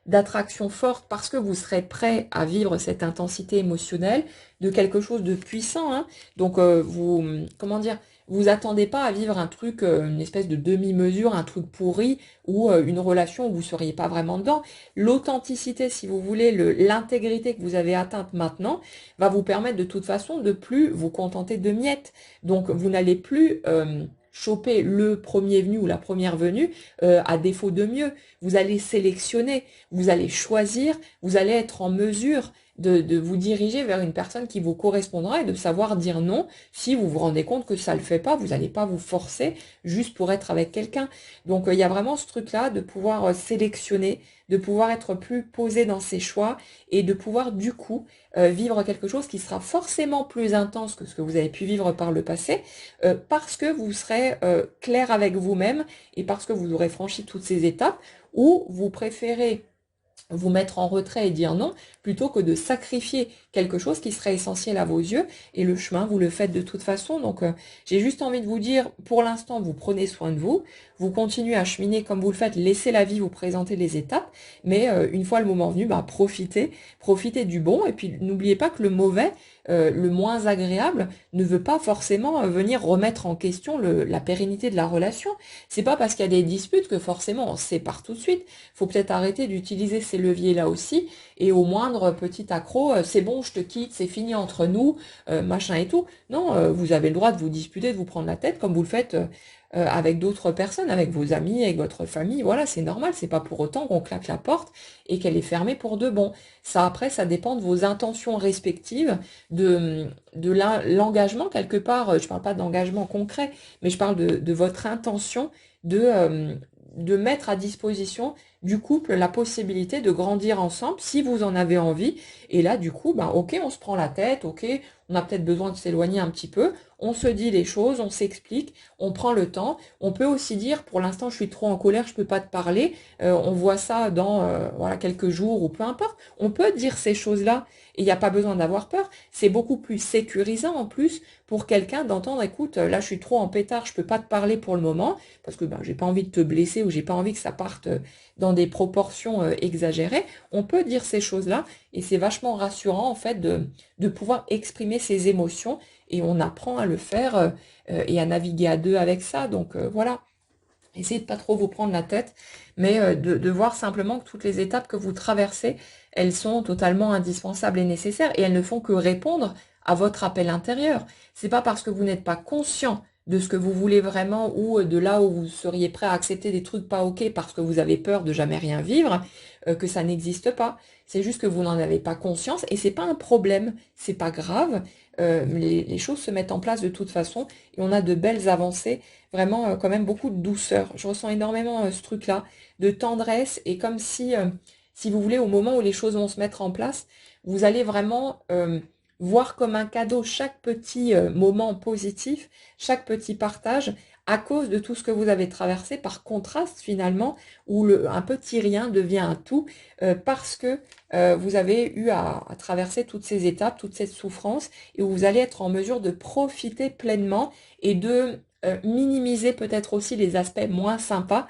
S1: d'attraction forte, parce que vous serez prêt à vivre cette intensité émotionnelle de quelque chose de puissant, hein. Donc comment dire, vous attendez pas à vivre un truc, une espèce de demi-mesure, un truc pourri, ou une relation où vous seriez pas vraiment dedans. L'authenticité, si vous voulez, l'intégrité que vous avez atteinte maintenant, va vous permettre de toute façon de plus vous contenter de miettes. Donc vous n'allez plus choper le premier venu ou la première venue à défaut de mieux. Vous allez sélectionner, vous allez choisir, vous allez être en mesure de vous diriger vers une personne qui vous correspondra et de savoir dire non si vous vous rendez compte que ça le fait pas. Vous n'allez pas vous forcer juste pour être avec quelqu'un. Donc il y a vraiment ce truc-là de pouvoir sélectionner, de pouvoir être plus posé dans ses choix et de pouvoir du coup vivre quelque chose qui sera forcément plus intense que ce que vous avez pu vivre par le passé, parce que vous serez clair avec vous-même et parce que vous aurez franchi toutes ces étapes, où vous préférez vous mettre en retrait et dire non, plutôt que de sacrifier quelque chose qui serait essentiel à vos yeux, et le chemin, vous le faites de toute façon. Donc j'ai juste envie de vous dire, pour l'instant, vous prenez soin de vous, vous continuez à cheminer comme vous le faites, laissez la vie vous présenter les étapes, mais une fois le moment venu, profitez du bon, et puis n'oubliez pas que le mauvais, le moins agréable, ne veut pas forcément venir remettre en question la pérennité de la relation. C'est pas parce qu'il y a des disputes que forcément on se sépare tout de suite. Faut peut-être arrêter d'utiliser ces leviers là aussi, et au moindre petit accroc, c'est bon, bon, je te quitte, c'est fini entre nous, machin et tout. Non, vous avez le droit de vous disputer, de vous prendre la tête comme vous le faites avec d'autres personnes, avec vos amis, avec votre famille. Voilà, c'est normal, c'est pas pour autant qu'on claque la porte et qu'elle est fermée pour de bon. Ça, après, ça dépend de vos intentions respectives, de l'engagement quelque part. Je parle pas d'engagement concret, mais je parle de votre intention de mettre à disposition du couple la possibilité de grandir ensemble si vous en avez envie. Et là, du coup, ben, ok, on se prend la tête, ok, on a peut-être besoin de s'éloigner un petit peu, on se dit les choses, on s'explique, on prend le temps. On peut aussi dire, pour l'instant, je suis trop en colère, je peux pas te parler. On voit ça dans voilà quelques jours ou peu importe. On peut dire ces choses-là et il n'y a pas besoin d'avoir peur. C'est beaucoup plus sécurisant en plus pour quelqu'un d'entendre, écoute, là, je suis trop en pétard, je peux pas te parler pour le moment parce que ben, j'ai pas envie de te blesser ou j'ai pas envie que ça parte dans des proportions exagérées. On peut dire ces choses-là et c'est vachement rassurant en fait de pouvoir exprimer ses émotions et on apprend à le faire et à naviguer à deux avec ça. Donc voilà, essayez de pas trop vous prendre la tête, mais de voir simplement que toutes les étapes que vous traversez, elles sont totalement indispensables et nécessaires et elles ne font que répondre à votre appel intérieur. C'est pas parce que vous n'êtes pas conscient de ce que vous voulez vraiment ou de là où vous seriez prêt à accepter des trucs pas ok parce que vous avez peur de jamais rien vivre, que ça n'existe pas. C'est juste que vous n'en avez pas conscience et c'est pas un problème, c'est pas grave. Les choses se mettent en place de toute façon et on a de belles avancées, vraiment quand même beaucoup de douceur. Je ressens énormément ce truc-là, de tendresse et comme si vous voulez, au moment où les choses vont se mettre en place, vous allez vraiment voir comme un cadeau chaque petit moment positif, chaque petit partage, à cause de tout ce que vous avez traversé, par contraste finalement, où un petit rien devient un tout, parce que vous avez eu à traverser toutes ces étapes, toute cette souffrance, et où vous allez être en mesure de profiter pleinement et de minimiser peut-être aussi les aspects moins sympas,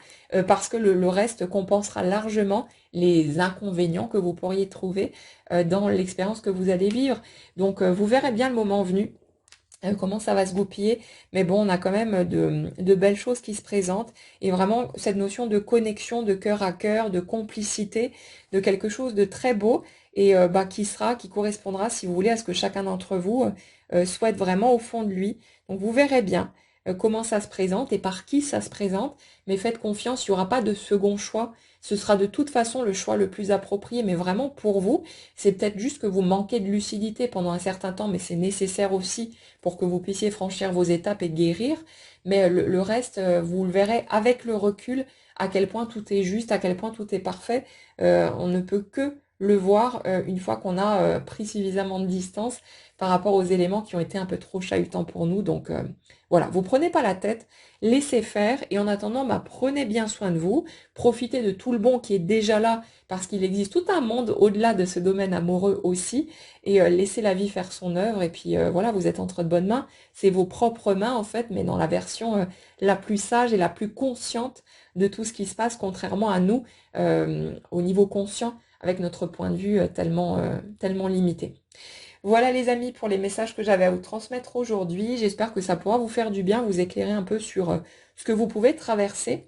S1: parce que le reste compensera largement les inconvénients que vous pourriez trouver dans l'expérience que vous allez vivre. Donc vous verrez bien le moment venu comment ça va se goupiller. Mais bon, on a quand même de belles choses qui se présentent. Et vraiment, cette notion de connexion, de cœur à cœur, de complicité, de quelque chose de très beau et bah, qui correspondra, si vous voulez, à ce que chacun d'entre vous souhaite vraiment au fond de lui. Donc vous verrez bien comment ça se présente et par qui ça se présente. Mais faites confiance, il n'y aura pas de second choix. Ce sera de toute façon le choix le plus approprié, mais vraiment pour vous. C'est peut-être juste que vous manquez de lucidité pendant un certain temps, mais c'est nécessaire aussi pour que vous puissiez franchir vos étapes et guérir. Mais le reste, vous le verrez avec le recul, à quel point tout est juste, à quel point tout est parfait. On ne peut que le voir une fois qu'on a pris suffisamment de distance par rapport aux éléments qui ont été un peu trop chahutants pour nous. Donc voilà, vous prenez pas la tête, laissez faire et en attendant, bah, prenez bien soin de vous, profitez de tout le bon qui est déjà là parce qu'il existe tout un monde au-delà de ce domaine amoureux aussi et laissez la vie faire son œuvre et puis voilà, vous êtes entre de bonnes mains, c'est vos propres mains en fait, mais dans la version la plus sage et la plus consciente de tout ce qui se passe, contrairement à nous au niveau conscient avec notre point de vue tellement limité. Voilà les amis pour les messages que j'avais à vous transmettre aujourd'hui. J'espère que ça pourra vous faire du bien, vous éclairer un peu sur ce que vous pouvez traverser.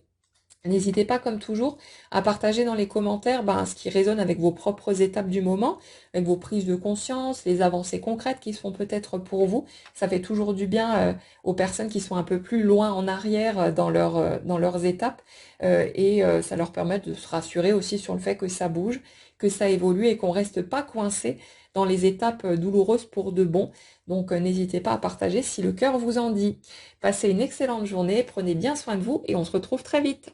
S1: N'hésitez pas, comme toujours, à partager dans les commentaires ce qui résonne avec vos propres étapes du moment, avec vos prises de conscience, les avancées concrètes qui sont peut-être pour vous. Ça fait toujours du bien aux personnes qui sont un peu plus loin en arrière dans leurs étapes et ça leur permet de se rassurer aussi sur le fait que ça bouge, que ça évolue et qu'on reste pas coincé dans les étapes douloureuses pour de bon. Donc n'hésitez pas à partager si le cœur vous en dit. Passez une excellente journée, prenez bien soin de vous et on se retrouve très vite.